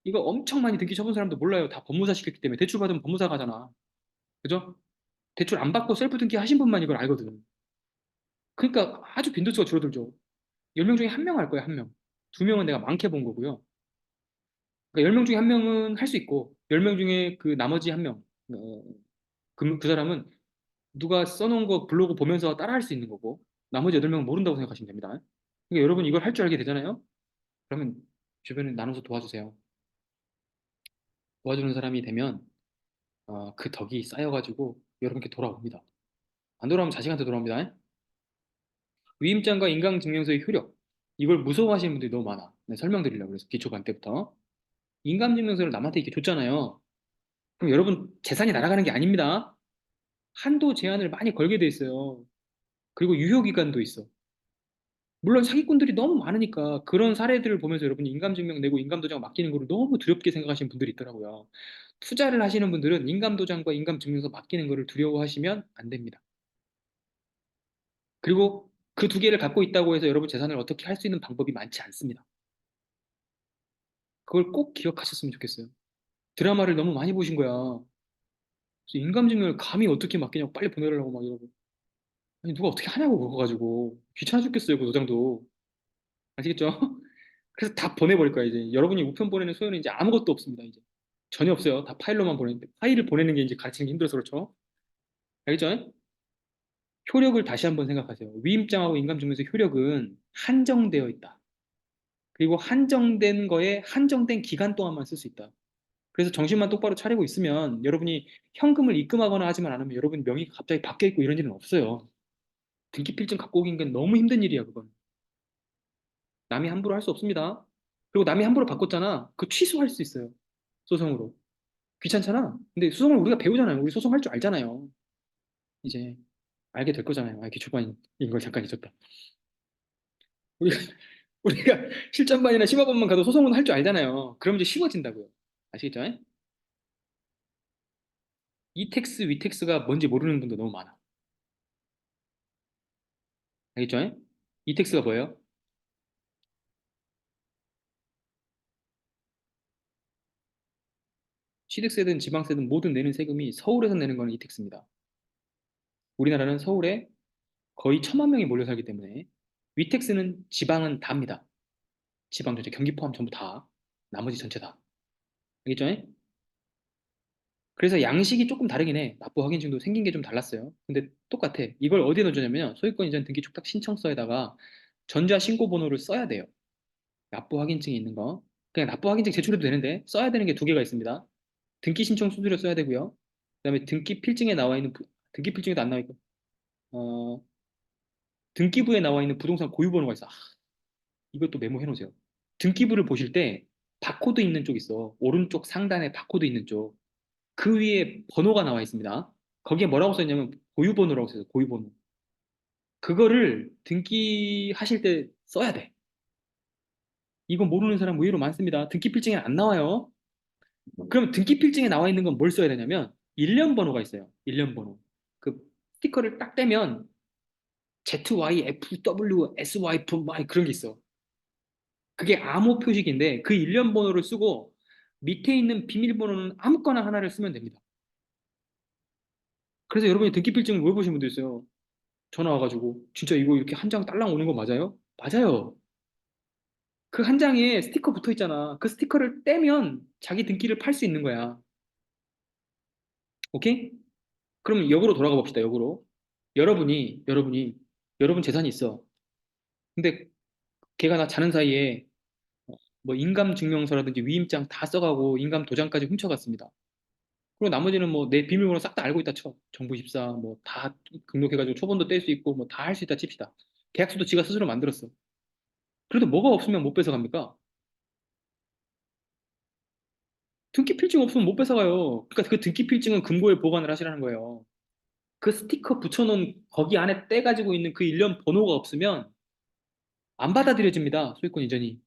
이거 엄청 많이 등기 쳐본 사람도 몰라요. 다 법무사 시켰기 때문에 대출 받으면 법무사 가잖아. 그죠? 대출 안 받고 셀프 등기 하신 분만 이걸 알거든. 그러니까 아주 빈도수가 줄어들죠. 10명 중에 한 명 할 거야, 한 명. 2명은 내가 많게 본 거고요. 그러니까 10명 중에 한 명은 할 수 있고, 10명 중에 그 나머지 한 명, 그 사람은 누가 써놓은 거 블로그 보면서 따라 할 수 있는 거고, 나머지 8명은 모른다고 생각하시면 됩니다. 그러니까 여러분 이걸 할 줄 알게 되잖아요? 그러면 주변에 나눠서 도와주세요. 도와주는 사람이 되면, 그 덕이 쌓여가지고 여러분께 돌아옵니다. 안 돌아오면 자식한테 돌아옵니다. 위임장과 인감증명서의 효력. 이걸 무서워하시는 분들이 너무 많아. 네, 설명드리려고 그래서 기초반 때부터. 인감증명서를 남한테 이렇게 줬잖아요. 그럼 여러분 재산이 날아가는 게 아닙니다. 한도 제한을 많이 걸게 돼 있어요. 그리고 유효기간도 있어. 물론 사기꾼들이 너무 많으니까 그런 사례들을 보면서 여러분이 인감증명 내고 인감도장 맡기는 거를 너무 두렵게 생각하시는 분들이 있더라고요. 투자를 하시는 분들은 인감도장과 인감증명서 맡기는 거를 두려워하시면 안 됩니다. 그리고 그 2개를 갖고 있다고 해서 여러분 재산을 어떻게 할 수 있는 방법이 많지 않습니다. 그걸 꼭 기억하셨으면 좋겠어요. 드라마를 너무 많이 보신 거야. 그래서 인감증명을 감히 어떻게 맡기냐고 빨리 보내려고 막 이러고. 아니, 누가 어떻게 하냐고, 그거 가지고. 귀찮아 죽겠어요, 그 도장도. 아시겠죠? 그래서 다 보내버릴 거야, 이제. 여러분이 우편 보내는 소요는 이제 아무것도 없습니다, 이제. 전혀 없어요. 다 파일로만 보내는데. 파일을 보내는 게 이제 가르치는 게 힘들어서 그렇죠? 알겠죠? 효력을 다시 한번 생각하세요. 위임장하고 인감증명서 효력은 한정되어 있다. 그리고 한정된 거에 한정된 기간 동안만 쓸 수 있다. 그래서 정신만 똑바로 차리고 있으면 여러분이 현금을 입금하거나 하지만 않으면 여러분 명의가 갑자기 바뀌어 있고 이런 일은 없어요. 등기필증 갖고 오긴 게 너무 힘든 일이야, 그건. 남이 함부로 할 수 없습니다. 그리고 남이 함부로 바꿨잖아. 그 취소할 수 있어요. 소송으로. 귀찮잖아. 근데 소송을 우리가 배우잖아요. 우리 소송할 줄 알잖아요. 이제 알게 될 거잖아요. 기초반인 걸 잠깐 잊었다. 우리가, 우리가 실전반이나 심화반만 가도 소송은 할 줄 알잖아요. 그럼 이제 쉬워진다고요. 아시겠죠? 이텍스, 위텍스가 뭔지 모르는 분도 너무 많아. 알겠죠? 이텍스가 뭐예요? 취득세든 지방세든 모든 내는 세금이 서울에서 내는 거는 이택스입니다. 우리나라는 서울에 거의 1,000만 명이 몰려 살기 때문에 위택스는 지방은 다입니다. 지방 전체 경기 포함 전부 다. 나머지 전체 다. 알겠죠? 그래서 양식이 조금 다르긴 해. 납부 확인증도 생긴 게 좀 달랐어요. 근데 똑같아. 이걸 어디에 넣어주냐면 소유권 이전 등기 촉탁 신청서에다가 전자 신고 번호를 써야 돼요. 납부 확인증이 있는 거. 그냥 납부 확인증 제출해도 되는데 써야 되는 게 두 개가 있습니다. 등기 신청 수수료 써야 되고요. 그다음에 등기 필증에 나와 있는 등기 필증에도 안 나와 있고 어, 등기부에 나와 있는 부동산 고유 번호가 있어. 이것도 메모해 놓으세요. 등기부를 보실 때 바코드 있는 쪽 있어. 오른쪽 상단에 바코드 있는 쪽. 그 위에 번호가 나와 있습니다. 거기에 뭐라고 써 있냐면 고유 번호라고 써요. 고유 번호. 그거를 등기하실 때 써야 돼. 이거 모르는 사람 의외로 많습니다. 등기 필증에 안 나와요. 그럼 등기 필증에 나와 있는 건 뭘 써야 되냐면 일련 번호가 있어요. 일련 번호. 그 스티커를 딱 떼면 ZYFW SYF 막 그런 게 있어. 그게 암호 표식인데 그 일련 번호를 쓰고 밑에 있는 비밀번호는 아무거나 하나를 쓰면 됩니다. 그래서 여러분이 등기필증을 물어보신 분도 있어요. 전화 와가지고 진짜 이거 이렇게 한 장 딸랑 오는 거 맞아요? 맞아요. 그 한 장에 스티커 붙어 있잖아. 그 스티커를 떼면 자기 등기를 팔 수 있는 거야. 오케이? 그럼 역으로 돌아가 봅시다. 역으로. 여러분이 여러분 재산이 있어. 근데 걔가 나 자는 사이에 뭐 인감증명서라든지 위임장 다 써가고 인감 도장까지 훔쳐갔습니다. 그리고 나머지는 뭐 내 비밀번호 싹 다 알고 있다 쳐. 정부24 뭐 다 등록해가지고 초본도 뗄 수 있고 뭐 다 할 수 있다 칩시다. 계약서도 지가 스스로 만들었어. 그래도 뭐가 없으면 못 뺏어갑니까? 등기 필증 없으면 못 뺏어가요. 그러니까 그 등기 필증은 금고에 보관을 하시라는 거예요. 그 스티커 붙여놓은 거기 안에 떼가지고 있는 그 일련 번호가 없으면 안 받아들여집니다. 소유권 이전이.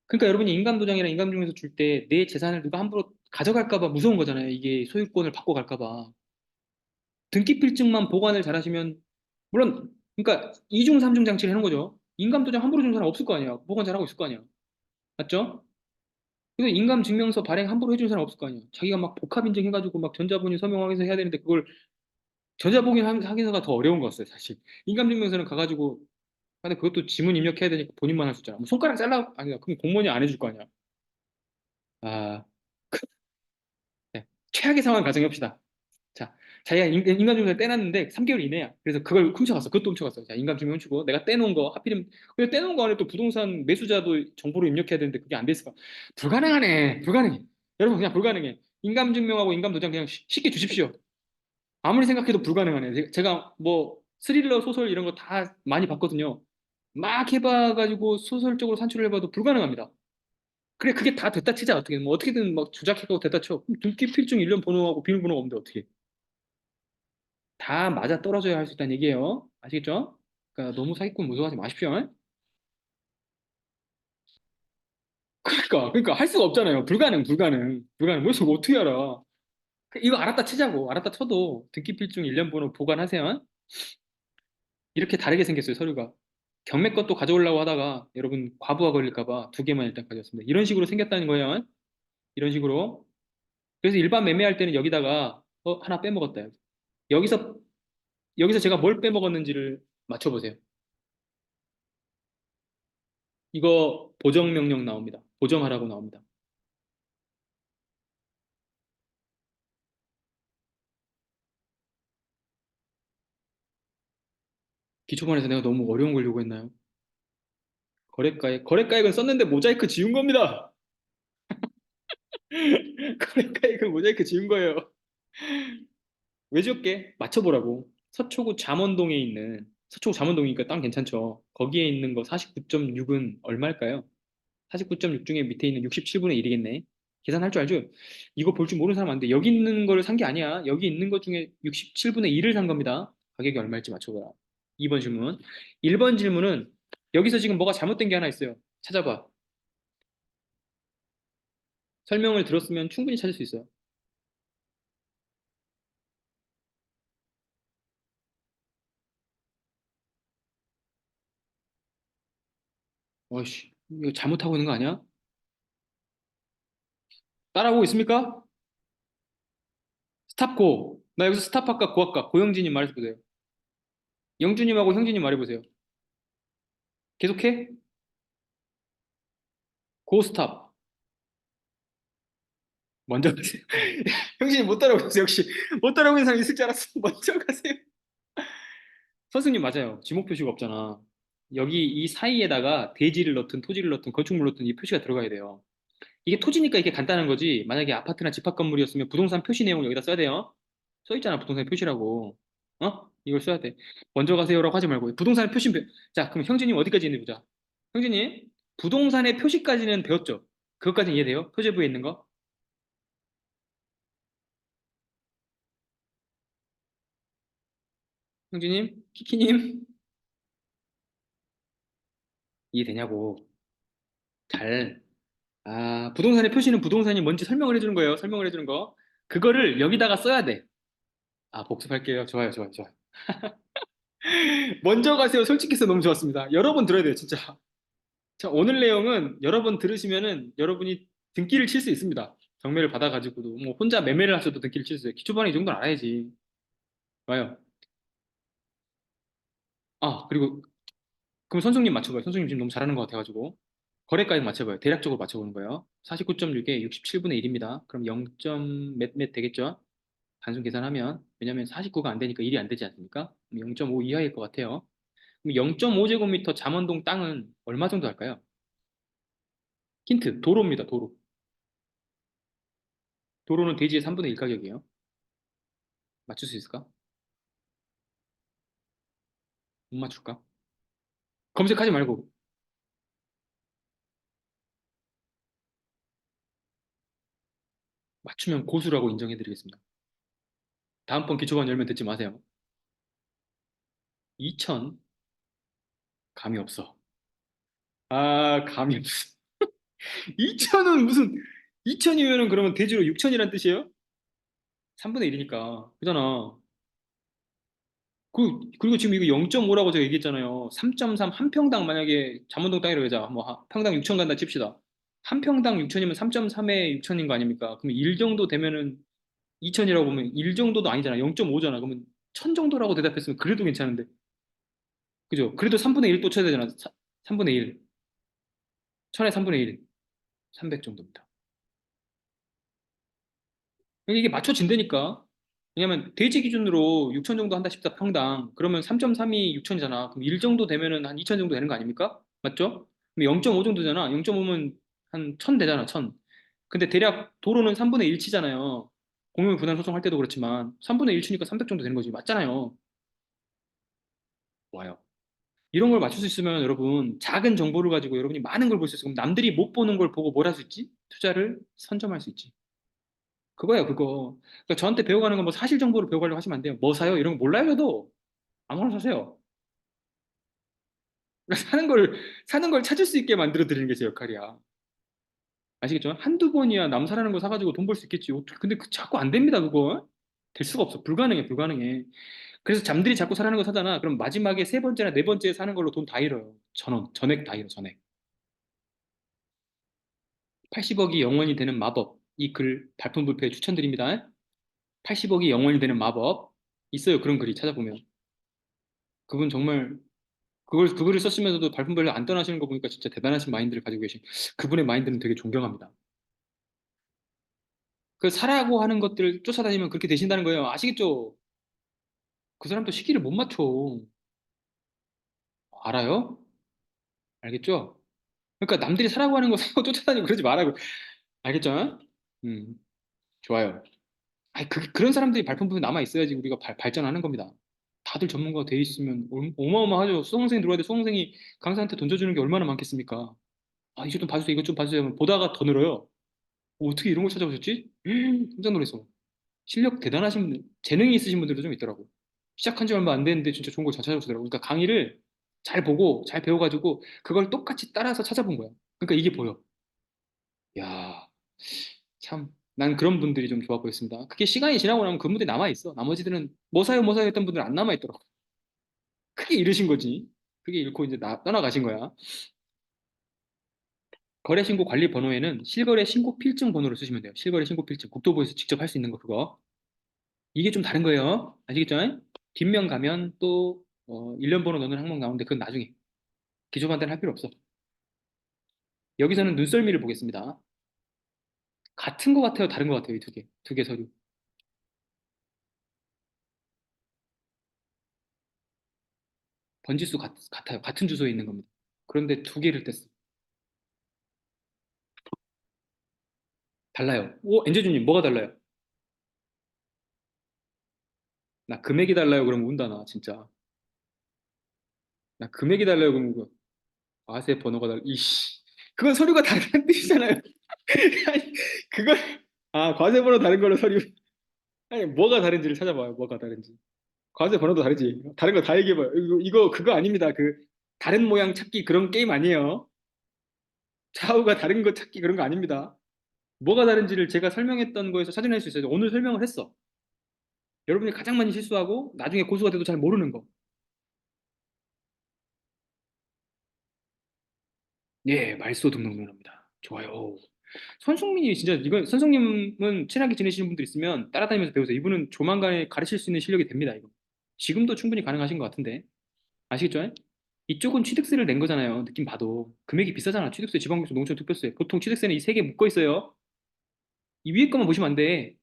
그러니까 여러분이 인감도장이나 인감증명서 줄 때 내 재산을 누가 함부로 가져갈까 봐 무서운 거잖아요. 이게 소유권을 받고 갈까 봐. 등기 필증만 보관을 잘하시면 물론 그러니까 이중 삼중 장치를 해놓은 거죠. 인감도장 함부로 주는 사람 없을 거 아니야. 보관 잘하고 있을 거 아니야. 맞죠? 그래서 인감증명서 발행 함부로 해주는 사람 없을 거 아니야. 자기가 막 복합인증 해가지고 막 전자본인 서명하면서 해야 되는데 그걸 전자본인 확인서가 더 어려운 거였어요, 사실. 인감증명서는 가가지고 근데 그것도 지문 입력해야 되니까 본인만 할 수 있잖아. 뭐 손가락 잘라 아니야. 그럼 공무원이 안 해줄 거 아니야. 아, 네. 최악의 상황 가정해봅시다. 자, 자기가 인감증명서 떼놨는데 3개월 이내야. 그래서 그걸 훔쳐갔어. 그것도 훔쳐갔어. 자, 인감증명 훔치고 내가 떼놓은 거 하필이면 근데 떼놓은 거 안에 또 부동산 매수자도 정보를 입력해야 되는데 그게 안 돼 있을까? 불가능하네. 불가능해. 여러분 그냥 불가능해. 인감증명하고 인감도장 그냥 쉽게 주십시오. 아무리 생각해도 불가능하네. 제가 뭐 스릴러 소설 이런 거 다 많이 봤거든요. 막 해봐가지고 소설적으로 산출을 해봐도 불가능합니다. 그래, 그게 다 됐다 치자, 어떻게. 뭐, 어떻게든 막 조작해가고 됐다 쳐. 그럼 등기 필증 일련 번호하고 비밀번호가 없는데 어떻게. 다 맞아 떨어져야 할 수 있다는 얘기예요. 아시겠죠? 그러니까 너무 사기꾼 무서워하지 마십시오. 그러니까 할 수가 없잖아요. 불가능. 뭐서 어떻게 알아? 이거 알았다 치자고. 알았다 쳐도 등기 필증 일련 번호 보관하세요. 이렇게 다르게 생겼어요, 서류가. 경매 것도 가져오려고 하다가 여러분 과부하 걸릴까 봐 두 개만 일단 가져왔습니다. 이런 식으로 생겼다는 거예요. 이런 식으로. 그래서 일반 매매할 때는 여기다가 하나 빼먹었다. 여기서 여기서 제가 뭘 빼먹었는지를 맞춰보세요. 이거 보정 명령 나옵니다. 보정하라고 나옵니다. 기초반에서 내가 너무 어려운 걸 요구했나요? 거래가액은 썼는데 모자이크 지운 겁니다. 거래가액은 모자이크 지운 거예요. 왜 지웠게? 맞춰보라고. 서초구 잠원동이니까 땅 괜찮죠? 거기에 있는 거 49.6은 얼마일까요? 49.6 중에 밑에 있는 67분의 1이겠네. 계산할 줄 알죠? 이거 볼 줄 모르는 사람 안 돼. 여기 있는 거를 산 게 아니야. 여기 있는 것 중에 67분의 1을 산 겁니다. 가격이 얼마일지 맞춰보라. 2번 질문. 1번 질문은 여기서 지금 뭐가 잘못된 게 하나 있어요. 찾아봐. 설명을 들었으면 충분히 찾을 수 있어요. 어이씨, 이거 잘못하고 있는 거 아니야? 따라오고 있습니까? 스탑 고. 나 여기서 스탑할까 고할까? 고영진님 말해보세요. 영준님하고 형진님 말해보세요. 계속해? 고 스탑. 먼저 가세요. 형진이 못 따라오고 있어요. 역시 못 따라오는 사람 있을 줄 알았어. 먼저 가세요. 선생님 맞아요. 지목 표시가 없잖아. 여기 이 사이에다가 대지를 넣든 토지를 넣든 건축물을 넣든 이 표시가 들어가야 돼요. 이게 토지니까 이게 간단한 거지. 만약에 아파트나 집합 건물이었으면 부동산 표시 내용 여기다 써야 돼요. 써 있잖아, 부동산 표시라고. 어? 이걸 써야 돼. 먼저 가세요라고 하지 말고. 부동산 표시, 자, 그럼 형진님 어디까지 있는지 보자. 형진님, 부동산의 표시까지는 배웠죠? 그것까지는 이해돼요? 표제부에 있는 거? 형진님? 키키님? 이해되냐고. 잘. 아, 부동산의 표시는 부동산이 뭔지 설명을 해주는 거예요. 설명을 해주는 거. 그거를 여기다가 써야 돼. 아, 복습할게요. 좋아요, 좋아요, 좋아요. 먼저 가세요. 솔직해서 너무 좋았습니다. 여러 번 들어야 돼요, 진짜. 자, 오늘 내용은 여러 번 들으시면은 여러분이 등기를 칠 수 있습니다. 경매를 받아가지고도 뭐 혼자 매매를 하셔도 등기를 칠 수 있어요. 기초반에 이 정도는 알아야지. 좋아요. 아, 그리고 그럼 선생님 맞춰봐요. 선생님 지금 너무 잘하는 것 같아가지고 거래가액 맞춰봐요. 대략적으로 맞춰보는 거예요. 49.6에 67분의 1입니다. 그럼 0. 몇 되겠죠? 단순 계산하면 왜냐면 49가 안 되니까 1이 안 되지 않습니까? 0.5 이하일 것 같아요. 그럼 0.5제곱미터 잠원동 땅은 얼마 정도 할까요? 힌트, 도로입니다. 도로. 도로는 대지의 3분의 1 가격이에요. 맞출 수 있을까? 못 맞출까? 검색하지 말고 맞추면 고수라고 인정해드리겠습니다. 다음번 기초반 열면 듣지 마세요. 2천 감이 없어. 아 감이 없어. 2천은 무슨 2천이면은 그러면 대지로 6천이란 뜻이에요? 3분의 1이니까 그잖아. 그리고 지금 이거 0.5라고 제가 얘기했잖아요. 3.3 한 평당 만약에 잠원동 땅이라고 하자. 뭐 평당 6천 간다 칩시다. 한 평당 6천이면 3.3에 6천인 거 아닙니까? 그럼 1 정도 되면은 2천이라고 보면 1 정도도 아니잖아. 0.5잖아. 그러면 1,000 정도라고 대답했으면 그래도 괜찮은데. 그죠? 그래도 3분의 1 또 쳐야 되잖아. 3분의 1. 1000에 3분의 1. 300 정도입니다. 이게 맞춰진다니까. 왜냐면 대지 기준으로 6천 정도 한다 싶다 평당. 그러면 3.3이 6천이잖아. 그럼 1 정도 되면은 한 2천 정도 되는 거 아닙니까? 맞죠? 그럼 0.5 정도잖아. 0.5면 한 1000 되잖아. 1000. 근데 대략 도로는 3분의 1 치잖아요. 공용 분할 소송할 때도 그렇지만 3분의 1 치니까 300 정도 되는 거지. 맞잖아요. 와요. 이런 걸 맞출 수 있으면 여러분 작은 정보를 가지고 여러분이 많은 걸 볼 수 있어. 그럼 남들이 못 보는 걸 보고 뭘 할 수 있지? 투자를 선점할 수 있지. 그거예요, 그거. 그러니까 저한테 배워가는 건 뭐 사실 정보를 배워가려고 하시면 안 돼요. 뭐 사요? 이런 거 몰라요, 저도. 아무거나 사세요. 그러니까 사는 걸 찾을 수 있게 만들어 드리는 게 제 역할이야. 아시겠죠? 한두 번이야 남 사라는 거 사가지고 돈 벌 수 있겠지. 근데 자꾸 안 됩니다, 그거. 될 수가 없어. 불가능해, 불가능해. 그래서 잠들이 자꾸 사라는 거 사잖아. 그럼 마지막에 세 번째나 네 번째에 사는 걸로 돈 다 잃어요. 전액 다 잃어, 전액. 80억이 영원이 되는 마법. 이 글 발품불패 추천드립니다. 80억이 영원이 되는 마법. 있어요. 그런 글이 찾아보면. 그분 정말 그 글을 썼으면서도 발품별로 안 떠나시는 거 보니까 진짜 대단하신 마인드를 가지고 계신 그분의 마인드는 되게 존경합니다. 그 사라고 하는 것들 쫓아다니면 그렇게 되신다는 거예요. 아시겠죠? 그 사람도 시기를 못 맞춰. 알아요? 알겠죠? 그러니까 남들이 사라고 하는 거 사고 쫓아다니고 그러지 말라고. 알겠죠? 음, 좋아요. 아니, 그런 사람들이 발품부에 남아 있어야지 우리가 발전하는 겁니다. 다들 전문가가 돼 있으면 어마어마하죠. 수강생 들어와야 돼. 수강생이 강사한테 던져주는 게 얼마나 많겠습니까? 아, 이것 좀 봐주세요. 이것 좀 봐주세요. 하면 보다가 더 늘어요. 어떻게 이런 걸 찾아보셨지? 깜짝 놀랐어. 실력 대단하신 분, 재능이 있으신 분들도 좀 있더라고. 시작한 지 얼마 안 됐는데 진짜 좋은 걸 잘 찾아보시더라고. 그러니까 강의를 잘 보고 잘 배워가지고 그걸 똑같이 따라서 찾아본 거야. 그러니까 이게 보여. 야, 참, 난 그런 분들이 좀 좋아 보였습니다. 그게 시간이 지나고 나면 그 분들이 남아있어. 나머지들은 뭐 사요 했던 분들은 안 남아있더라고. 크게 잃으신 거지. 그게 잃고 이제 떠나가신 거야. 거래신고 관리 번호에는 실거래 신고 필증 번호를 쓰시면 돼요. 실거래 신고 필증. 국토부에서 직접 할 수 있는 거 그거. 이게 좀 다른 거예요. 아시겠죠? 뒷면 가면 또 일련 번호 넣는 항목 나오는데 그건 나중에. 기초반대는 할 필요 없어. 여기서는 눈썰미를 보겠습니다. 같은 거 같아요? 다른 거 같아요? 이 두 개. 두 개 서류. 번지수 같아요. 같은 주소에 있는 겁니다. 그런데 두 개를 뗐어. 달라요. 오, 엔제주님, 뭐가 달라요? 나 금액이 달라요. 그러면 운다, 나, 진짜. 나 금액이 달라요. 그러면 과세 번호가 이씨. 그건 서류가 다른 뜻이잖아요. 아니, 그걸, 과세 번호 다른 걸로 서류. 아니, 뭐가 다른지를 찾아봐요. 뭐가 다른지. 과세 번호도 다르지. 다른 거 다 얘기해봐요. 그거 아닙니다. 다른 모양 찾기 그런 게임 아니에요. 좌우가 다른 거 찾기 그런 거 아닙니다. 뭐가 다른지를 제가 설명했던 거에서 찾아낼 수 있어요. 오늘 설명을 했어. 여러분이 가장 많이 실수하고 나중에 고수가 돼도 잘 모르는 거. 예, 말소 등록면허입니다. 좋아요. 선숙민이 진짜 이건 선생님은 친하게 지내시는 분들 있으면 따라다니면서 배우세요. 이분은 조만간에 가르칠 수 있는 실력이 됩니다. 이거. 지금도 충분히 가능하신 것 같은데 아시겠죠? 이쪽은 취득세를 낸 거잖아요. 느낌 봐도 금액이 비싸잖아. 취득세, 지방세, 농촌 투표세. 보통 취득세는 이 세 개 묶어 있어요. 이 위에 것만 보시면 안 돼.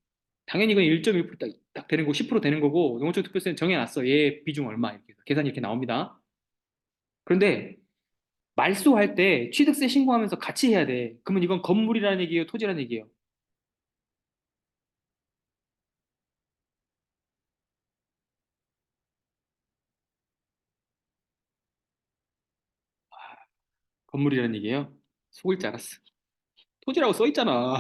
당연히 이건 1.1%딱 딱 되는 거, 10% 되는 거고 농촌 투표세는 정해놨어. 얘 비중 얼마 이렇게 해서. 계산이 이렇게 나옵니다. 그런데 말소할 때 취득세 신고하면서 같이 해야 돼. 그러면 이건 건물이라는 얘기예요, 토지라는 얘기예요. 건물이라는 얘기예요. 속을 줄 알았어. 토지라고 써 있잖아.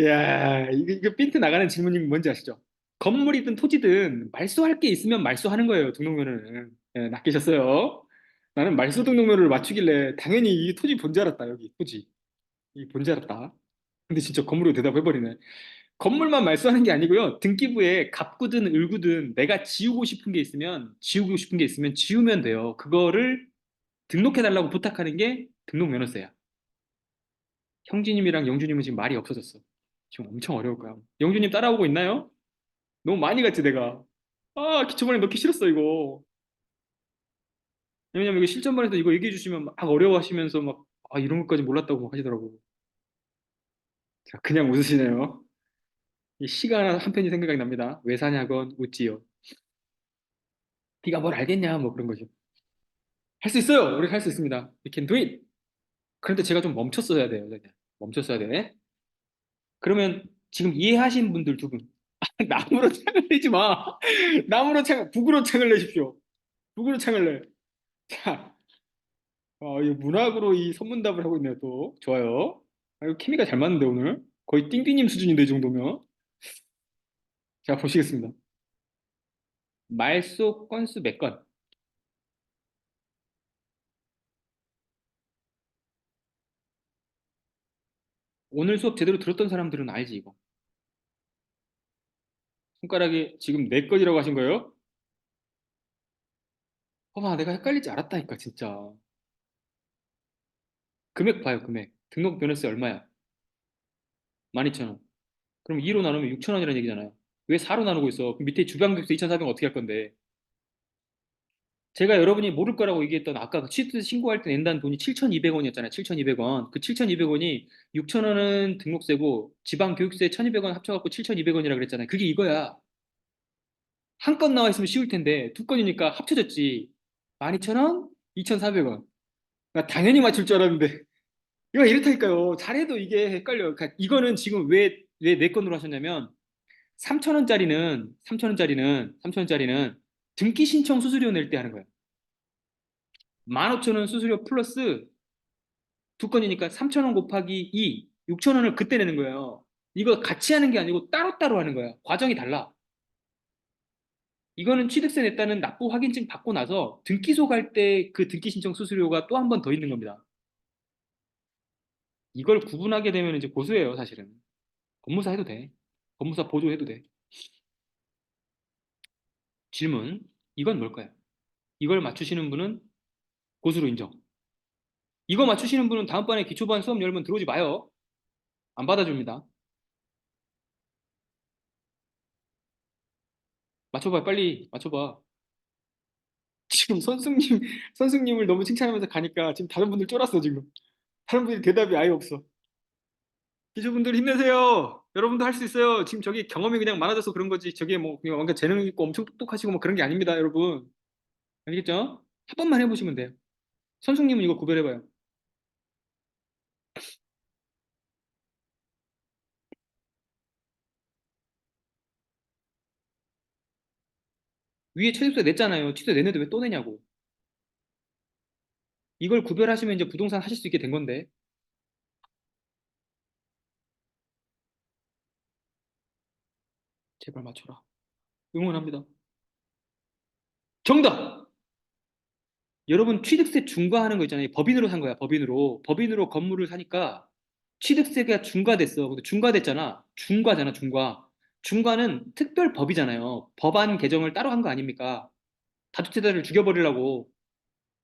야, 이거 핀트 나가는 질문이 뭔지 아시죠? 건물이든 토지든 말소할 게 있으면 말소하는 거예요, 등록면허는. 예, 낚이셨어요. 나는 말소 등록면허를 맞추길래 당연히 이 토지 본줄 알았다, 여기 토지. 이 본줄 알았다. 근데 진짜 건물로 대답해버리네. 건물만 말소하는 게 아니고요. 등기부에 갑구든 을구든 내가 지우고 싶은 게 있으면 지우고 싶은 게 있으면 지우면 돼요. 그거를 등록해달라고 부탁하는 게 등록면허세야. 형제님이랑 영주님은 지금 말이 없어졌어. 지금 엄청 어려울 거야. 영주님 따라오고 있나요? 너무 많이 갔지, 내가. 기초반에 넣기 싫었어, 이거. 왜냐면 이거 실전반에서 이거 얘기해 주시면 막 어려워하시면서 막, 이런 것까지 몰랐다고 막 하시더라고. 자, 그냥 웃으시네요. 이 시가 하나 한 편이 생각이 납니다. 왜 사냐건 웃지요. 네가 뭘 알겠냐, 뭐 그런 거죠. 할 수 있어요! 우리 할 수 있습니다. We can do it! 그런데 제가 좀 멈췄어야 돼요. 그냥. 멈췄어야 돼. 그러면 지금 이해하신 분들 두 분. 나무로 창을 내지 마. 북으로 창을 내십시오. 북으로 창을 내. 자, 이 문학으로 이 선문답을 하고 있네요, 또. 좋아요. 이거 케미가 잘 맞는데, 오늘. 거의 띵띵님 수준인데, 이 정도면. 자, 보시겠습니다. 말소 건수 몇 건? 오늘 수업 제대로 들었던 사람들은 알지, 이거. 손가락이 지금 네 건이라고 하신 거예요? 봐봐, 내가 헷갈리지 않았다니까, 진짜. 금액 봐요, 금액. 등록 변호세 얼마야? 12,000원. 그럼 2로 나누면 6,000원이라는 얘기잖아요. 왜 4로 나누고 있어? 그럼 밑에 주방객세 2,400원 어떻게 할 건데? 제가 여러분이 모를 거라고 얘기했던 아까 그 취득 신고할 때 낸다는 돈이 7,200원이었잖아요. 7,200원. 그 7,200원이 6,000원은 등록세고 지방교육세 1,200원 합쳐갖고 7,200원이라 그랬잖아요. 그게 이거야. 한 건 나와 있으면 쉬울 텐데 두 건이니까 합쳐졌지. 12,000원, 2,400원. 나 당연히 맞출 줄 알았는데 이거 이렇다니까요. 잘해도 이게 헷갈려요. 그러니까 이거는 지금 왜 네 건으로 하셨냐면 3,000원짜리는 등기 신청 수수료 낼 때 하는 거예요. 15,000원 수수료 플러스 두 건이니까 3,000원 곱하기 2, 6,000원을 그때 내는 거예요. 이거 같이 하는 게 아니고 따로따로 하는 거야. 과정이 달라. 이거는 취득세 냈다는 납부 확인증 받고 나서 등기소 갈 때 그 등기 신청 수수료가 또 한 번 더 있는 겁니다. 이걸 구분하게 되면 이제 고수예요, 사실은. 법무사 해도 돼. 법무사 보조해도 돼. 질문. 이건 뭘까요? 이걸 맞추시는 분은 고수로 인정. 이거 맞추시는 분은 다음번에 기초반 수업 열면 들어오지 마요. 안 받아줍니다. 맞춰봐, 빨리 맞춰봐. 지금 선생님을 너무 칭찬하면서 가니까 지금 다른 분들 쫄았어, 지금. 다른 분들이 대답이 아예 없어. 기초분들 힘내세요. 여러분도 할 수 있어요. 지금 저기 경험이 그냥 많아져서 그런 거지. 저게 뭐 그냥 뭔가 재능 있고 엄청 똑똑하시고 뭐 그런 게 아닙니다, 여러분. 알겠죠? 한 번만 해보시면 돼요. 선생님은 이거 구별해봐요. 위에 취득세 냈잖아요. 취득세 냈는데 왜 또 내냐고. 이걸 구별하시면 이제 부동산 하실 수 있게 된 건데. 제발 맞춰라. 응원합니다. 정답! 여러분 취득세 중과하는 거 있잖아요. 법인으로 산 거야, 법인으로. 법인으로 건물을 사니까 취득세가 중과됐어. 근데 중과됐잖아. 중과잖아, 중과. 중과는 특별법이잖아요. 법안 개정을 따로 한 거 아닙니까? 다주택자를 죽여버리려고.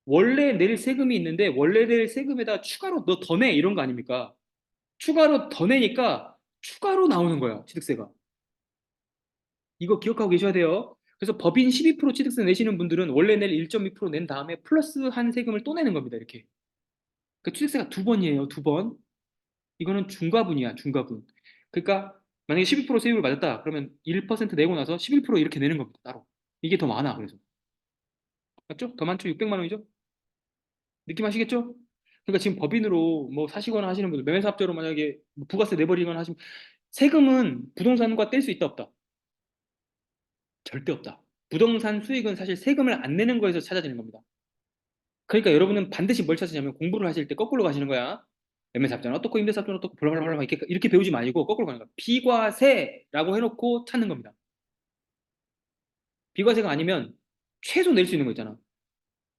원래 낼 세금이 있는데 원래 낼 세금에다 추가로 너 더 내 이런 거 아닙니까? 추가로 더 내니까 추가로 나오는 거야, 취득세가. 이거 기억하고 계셔야 돼요. 그래서 법인 12% 취득세 내시는 분들은 원래 낼 1.2%낸 다음에 플러스 한 세금을 또 내는 겁니다, 이렇게. 그 취득세가 두 번이에요, 두 번. 이거는 중과분이야, 중과분. 그러니까 만약에 12% 세율을 맞았다, 그러면 1% 내고 나서 11% 이렇게 내는 겁니다, 따로. 이게 더 많아, 그래서. 맞죠? 더 많죠? 600만 원이죠? 느낌 아시겠죠? 그러니까 지금 법인으로 뭐 사시거나 하시는 분들, 매매사업자로 만약에 뭐 부가세 내버리거나 하시면 세금은 부동산과 뗄 수 있다, 없다? 절대 없다. 부동산 수익은 사실 세금을 안 내는 거에서 찾아지는 겁니다. 그러니까 여러분은 반드시 뭘 찾으냐면 공부를 하실 때 거꾸로 가시는 거야. 매매사업자는 어떻고 임대사업자는 어떻고 블라블라블라 이렇게 배우지 말고 거꾸로 가는 거야. 비과세라고 해놓고 찾는 겁니다. 비과세가 아니면 최소 낼 수 있는 거 있잖아.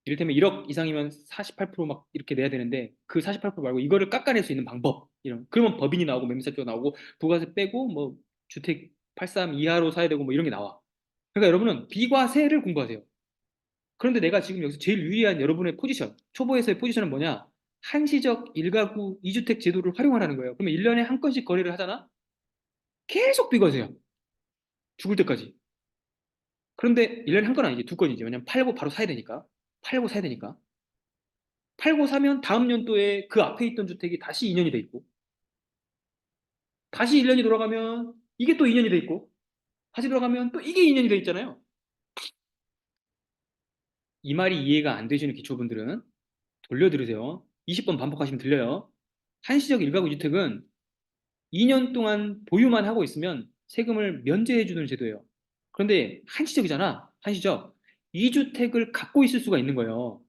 이를테면 1억 이상이면 48%막 이렇게 내야 되는데 그 48% 말고 이거를 깎아낼 수 있는 방법 이런 그러면 법인이 나오고 매매사업자가 나오고 부가세 빼고 뭐 주택 83 이하로 사야 되고 뭐 이런 게 나와. 그러니까 여러분은 비과세를 공부하세요. 그런데 내가 지금 여기서 제일 유리한 여러분의 포지션, 초보에서의 포지션은 뭐냐? 한시적 1가구 2주택 제도를 활용하라는 거예요. 그러면 1년에 한 건씩 거래를 하잖아? 계속 비과세야. 죽을 때까지. 그런데 1년에 한 건 아니지, 두 건이지. 왜냐면 팔고 바로 사야 되니까. 팔고 사야 되니까. 팔고 사면 다음 연도에 그 앞에 있던 주택이 다시 2년이 돼 있고, 다시 1년이 돌아가면 이게 또 2년이 돼 있고, 다시 돌아가면 또 이게 2년이 돼 있잖아요. 이 말이 이해가 안 되시는 기초분들은 돌려 들으세요. 20번 반복하시면 들려요. 한시적 1가구 주택은 2년 동안 보유만 하고 있으면 세금을 면제해 주는 제도예요. 그런데 한시적이잖아. 한시적. 2주택을 갖고 있을 수가 있는 거예요.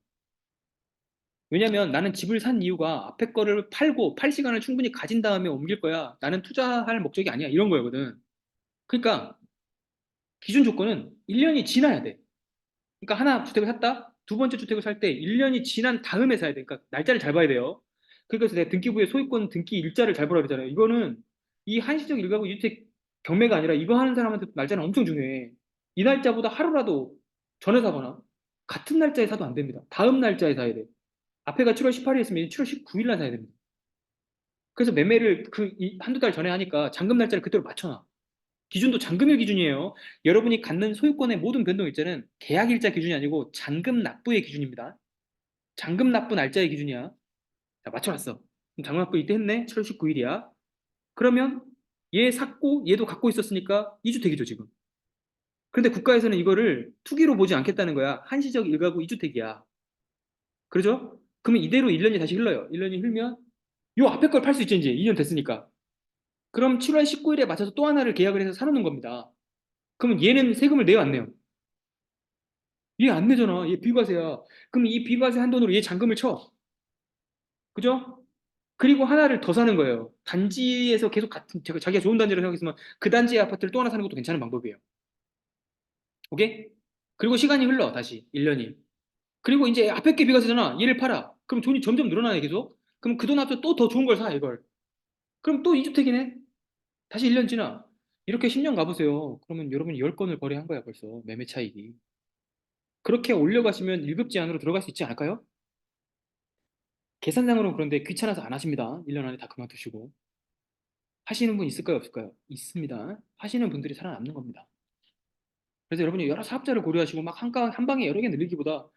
왜냐면 나는 집을 산 이유가 앞에 거를 팔고 팔 시간을 충분히 가진 다음에 옮길 거야. 나는 투자할 목적이 아니야. 이런 거거든. 그러니까 기준 조건은 1년이 지나야 돼. 그러니까 하나 주택을 샀다. 두 번째 주택을 살 때 1년이 지난 다음에 사야 돼. 그러니까 날짜를 잘 봐야 돼요. 그러니까 내가 등기부에 소유권 등기 일자를 잘 보라 그러잖아요. 이거는 이 한시적 일가구 주택 경매가 아니라 이거 하는 사람한테 날짜는 엄청 중요해. 이 날짜보다 하루라도 전에 사거나 같은 날짜에 사도 안 됩니다. 다음 날짜에 사야 돼. 앞에가 7월 18일에 있으면 7월 19일 날 사야 됩니다. 그래서 매매를 한두 달 전에 하니까 잔금 날짜를 그대로 맞춰놔. 기준도 잔금일 기준이에요. 여러분이 갖는 소유권의 모든 변동 일자는 계약 일자 기준이 아니고 잔금 납부의 기준입니다. 잔금 납부 날짜의 기준이야. 자, 맞춰놨어. 그럼 잔금 납부 이때 했네? 7월 19일이야. 그러면 얘 샀고 얘도 갖고 있었으니까 2주택이죠, 지금. 그런데 국가에서는 이거를 투기로 보지 않겠다는 거야. 한시적 1가구 2주택이야. 그러죠? 그러면 이대로 1년이 다시 흘러요. 1년이 흘면 요 앞에 걸 팔 수 있지, 이제 2년 됐으니까. 그럼 7월 19일에 맞춰서 또 하나를 계약을 해서 사놓는 겁니다. 그러면 얘는 세금을 내요, 안 내요? 얘 안 내잖아. 얘 비과세야. 그럼 이 비과세 한돈으로 얘 잔금을 쳐. 그죠? 그리고 하나를 더 사는 거예요. 단지에서 계속 같은, 자기가 좋은 단지를 생각했으면 그 단지의 아파트를 또 하나 사는 것도 괜찮은 방법이에요. 오케이? 그리고 시간이 흘러, 다시. 1년이. 그리고 이제 앞에 게 비과세잖아. 얘를 팔아. 그럼 돈이 점점 늘어나네, 계속. 그럼 그 돈 합쳐 또 더 좋은 걸 사, 이걸. 그럼 또 2주택이네? 다시 1년 지나. 이렇게 10년 가보세요. 그러면 여러분이 10건을 거래한 거야, 벌써. 매매 차익이. 그렇게 올려가시면 1급 제한으로 들어갈 수 있지 않을까요? 계산상으로는 그런데 귀찮아서 안 하십니다. 1년 안에 다 그만두시고. 하시는 분 있을까요, 없을까요? 있습니다. 하시는 분들이 살아남는 겁니다. 그래서 여러분이 여러 사업자를 고려하시고 막 한 방에 여러 개 늘리기보다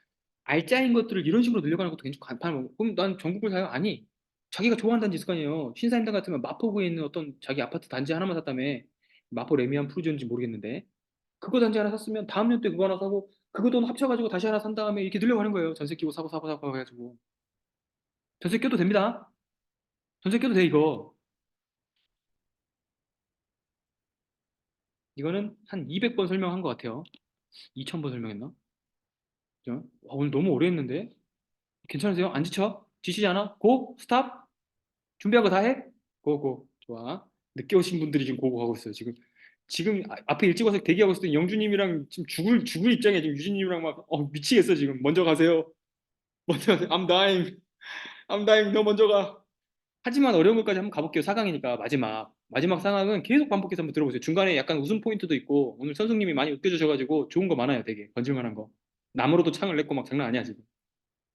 알짜인 것들을 이런 식으로 늘려가는 것도 굉장히 간판하고, 그럼 난 전국을 사요? 아니. 자기가 좋아하는 단지 있을 거 아니에요. 신사임당 같으면 마포구에 있는 어떤 자기 아파트 단지 하나만 샀다며. 마포 레미안 푸르지오인지 모르겠는데. 그거 단지 하나 샀으면 다음 년도에 그거 하나 사고 그거 돈 합쳐가지고 다시 하나 산 다음에 이렇게 늘려가는 거예요. 전세 끼고 사고 해가지고. 전세 껴도 됩니다. 전세 껴도 돼, 이거. 이거는 한 200번 설명한 것 같아요. 2000번 설명했나? 그죠? 오늘 너무 오래 했는데? 괜찮으세요? 안 지쳐? 지치지 않아? 고? 스탑? 준비한 거 다 해? 고고. 좋아. 늦게 오신 분들이 지금 고고 하고 있어요. 지금 앞에 일찍 와서 대기하고 있을 때 영주님이랑 지금 죽을 입장에 지금 유진님이랑 막 미치겠어 지금. 먼저 가세요. 먼저 가세요. I'm dying. I'm dying. 너 먼저 가. 하지만 어려운 것까지 한번 가볼게요. 4강이니까 마지막 상황은 계속 반복해서 한번 들어보세요. 중간에 약간 웃음 포인트도 있고 오늘 선생님이 많이 웃겨주셔가지고 좋은 거 많아요. 되게 건질만한 거. 나무로도 창을 냈고 막 장난 아니야 지금.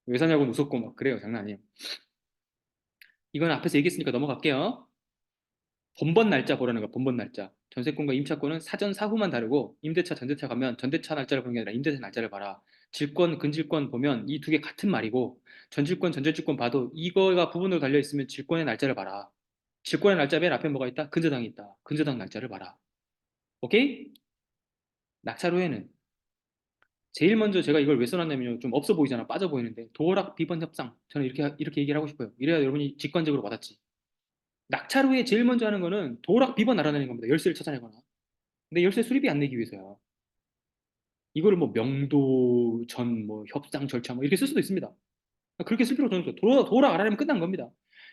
외사냐고는 웃었고 막 그래요. 장난 아니에요. 이건 앞에서 얘기했으니까 넘어갈게요. 번번 날짜 보라는 거야. 번번 날짜. 전세권과 임차권은 사전 사후만 다르고 임대차 전대차 가면 전대차 날짜를 보는 게 아니라 임대차 날짜를 봐라. 질권 근질권 보면 이 두 개 같은 말이고 전질권 전대질권 봐도 이거가 부분으로 달려 있으면 질권의 날짜를 봐라. 질권의 날짜 맨 앞에 뭐가 있다? 근저당이 있다. 근저당 날짜를 봐라. 오케이? 낙찰 후에는 제일 먼저 제가 이걸 왜 써놨냐면요. 좀 없어 보이잖아. 빠져 보이는데 도어락 비번 협상. 저는 이렇게 얘기를 하고 싶어요. 이래야 여러분이 직관적으로 와닿지. 낙찰 후에 제일 먼저 하는 거는 도어락 비번 알아내는 겁니다. 열쇠를 찾아내거나. 근데 열쇠 수리비 안 내기 위해서요. 이거를 뭐 명도 전 뭐 협상 절차 뭐 이렇게 쓸 수도 있습니다. 그렇게 쓸 필요 저는 없어요. 도어락 알아내면 끝난 겁니다.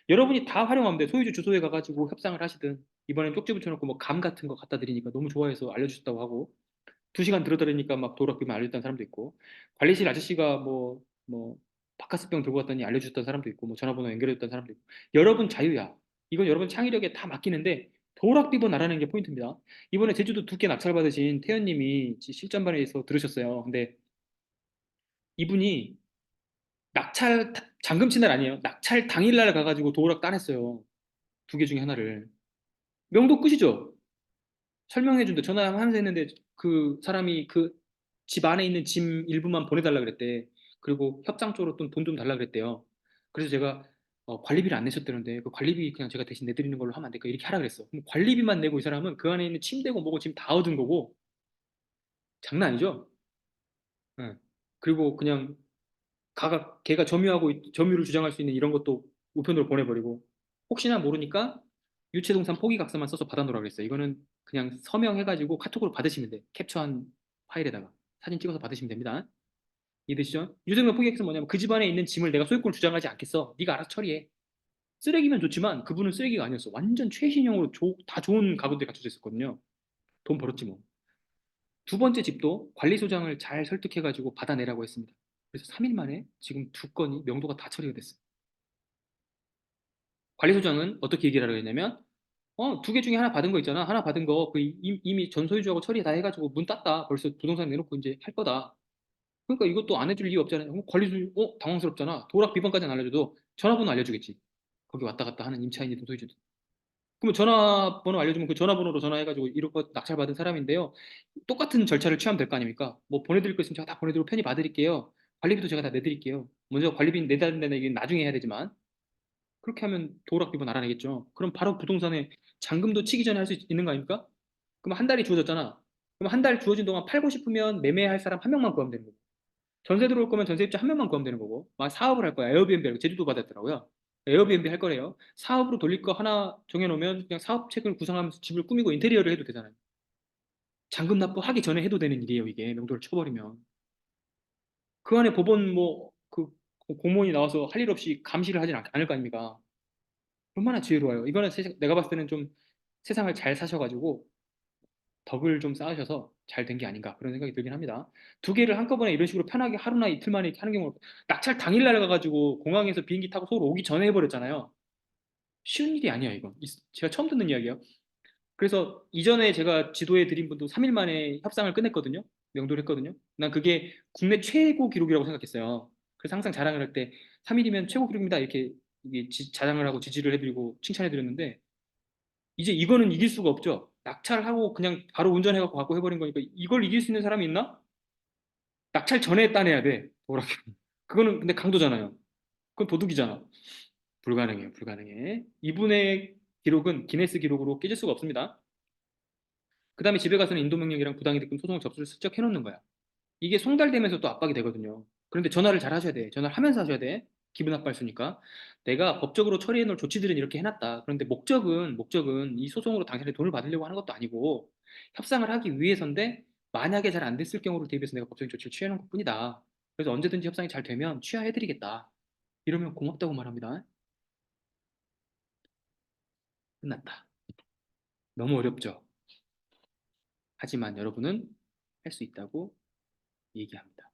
여러분이 다 활용하면 돼. 소유주 주소에 가가지고 협상을 하시든 이번엔 쪽지 붙여놓고 뭐 감 같은 거 갖다 드리니까 너무 좋아해서 알려주셨다고 하고 2시간 들어다니니까 막 도락비만 알려줬다는 사람도 있고 관리실 아저씨가 뭐 바카스병 들고 왔더니 알려줬던 사람도 있고 뭐 전화번호 연결해줬던 사람도 있고 여러분 자유야. 이건 여러분 창의력에 다 맡기는데 도락비번 알아내는 게 포인트입니다. 이번에 제주도 두께 낙찰 받으신 태연님이 실전반에서 들으셨어요. 근데 이분이 낙찰 잠금 친 날 아니에요. 낙찰 당일날 가가지고 도락 따냈어요. 두 개 중에 하나를. 명도 끝이죠. 설명해준대. 전화하면서 했는데 그 사람이 그 집 안에 있는 짐 일부만 보내달라 그랬대. 그리고 협상 쪽으로 또 돈 좀 달라 그랬대요. 그래서 제가 관리비를 안 내셨다는데 그 관리비 그냥 제가 대신 내드리는 걸로 하면 안 될까 이렇게 하라 그랬어. 그럼 관리비만 내고 이 사람은 그 안에 있는 침대고 뭐고 지금 다 얻은 거고 장난 아니죠? 응. 그리고 그냥 걔가 점유를 주장할 수 있는 이런 것도 우편으로 보내버리고 혹시나 모르니까 유체동산 포기각서만 써서 받아놓으라 그랬어요. 이거는 그냥 서명해가지고 카톡으로 받으시면 돼. 캡처한 파일에다가 사진 찍어서 받으시면 됩니다. 이해되시죠? 유생명 포기각서 뭐냐면 그 집안에 있는 짐을 내가 소유권을 주장하지 않겠어. 네가 알아서 처리해. 쓰레기면 좋지만 그분은 쓰레기가 아니었어. 완전 최신형으로 다 좋은 가구들이 갖춰져 있었거든요. 돈 벌었지 뭐. 두 번째 집도 관리소장을 잘 설득해가지고 받아내라고 했습니다. 그래서 3일 만에 지금 두 건이 명도가 다 처리가 됐어요. 관리소장은 어떻게 얘기를 하라고 했냐면, 두 개 중에 하나 받은 거 있잖아. 하나 받은 거, 이미 전 소유주하고 처리 다 해가지고 문 땄다. 벌써 부동산 내놓고 이제 할 거다. 그러니까 이것도 안 해줄 이유 없잖아요. 관리소, 당황스럽잖아. 도락 비번까지는 알려줘도 전화번호 알려주겠지. 거기 왔다 갔다 하는 임차인이든 소유주든. 그러면 전화번호 알려주면 그 전화번호로 전화해가지고 이렇게 낙찰받은 사람인데요. 똑같은 절차를 취하면 될 거 아닙니까? 뭐 보내드릴 거 있으면 제가 다 보내드리고 편히 봐드릴게요. 관리비도 제가 다 내드릴게요. 먼저 관리비 내야 된다는 얘기는 나중에 해야 되지만 그렇게 하면 도락비번 알아내겠죠. 그럼 바로 부동산에 잔금도 치기 전에 할 수 있는 거 아닙니까? 그럼 한 달이 주어졌잖아. 그럼 한 달 주어진 동안 팔고 싶으면 매매할 사람 한 명만 구하면 되는 거고. 전세 들어올 거면 전세입자 한 명만 구하면 되는 거고. 막 사업을 할 거야. 에어비앤비 제주도 받았더라고요. 에어비앤비 할 거래요. 사업으로 돌릴 거 하나 정해놓으면 그냥 사업책을 구상하면서 집을 꾸미고 인테리어를 해도 되잖아요. 잔금 납부하기 전에 해도 되는 일이에요. 이게 명도를 쳐버리면. 그 안에 법원 그 공무원이 나와서 할 일 없이 감시를 하진 않을 거 아닙니까? 얼마나 지혜로워요. 이거는 내가 봤을 때는 좀 세상을 잘 사셔가지고 덕을 좀 쌓으셔서 잘 된 게 아닌가 그런 생각이 들긴 합니다. 두 개를 한꺼번에 이런 식으로 편하게 하루나 이틀 만에 이렇게 하는 경우 낙찰 당일날 가가지고 공항에서 비행기 타고 서울 오기 전에 해버렸잖아요. 쉬운 일이 아니야 이건. 제가 처음 듣는 이야기예요. 그래서 이전에 제가 지도해 드린 분도 3일 만에 협상을 끝냈거든요. 명도를 했거든요. 난 그게 국내 최고 기록이라고 생각했어요. 그래서 항상 자랑을 할 때 3일이면 최고 기록입니다. 이렇게 이게 자랑을 하고 지지를 해드리고 칭찬해드렸는데 이제 이거는 이길 수가 없죠. 낙찰하고 그냥 바로 운전해갖고 갖고 해버린 거니까 이걸 이길 수 있는 사람이 있나? 낙찰 전에 따내야 돼. 뭐라고. 그거는 근데 강도잖아요. 그건 도둑이잖아. 불가능해요. 불가능해. 이분의 기록은 기네스 기록으로 깨질 수가 없습니다. 그 다음에 집에 가서는 인도명령이랑 부당이득금 소송을 접수를 슬쩍 해놓는 거야. 이게 송달되면서 또 압박이 되거든요. 그런데 전화를 잘 하셔야 돼. 전화를 하면서 하셔야 돼. 기분 나빠할 수니까. 내가 법적으로 처리해 놓을 조치들은 이렇게 해놨다. 그런데 목적은 이 소송으로 당신의 돈을 받으려고 하는 것도 아니고 협상을 하기 위해서인데 만약에 잘 안 됐을 경우를 대비해서 내가 법적인 조치를 취해 놓은 것뿐이다. 그래서 언제든지 협상이 잘 되면 취하해드리겠다. 이러면 고맙다고 말합니다. 끝났다. 너무 어렵죠. 하지만 여러분은 할 수 있다고 얘기합니다.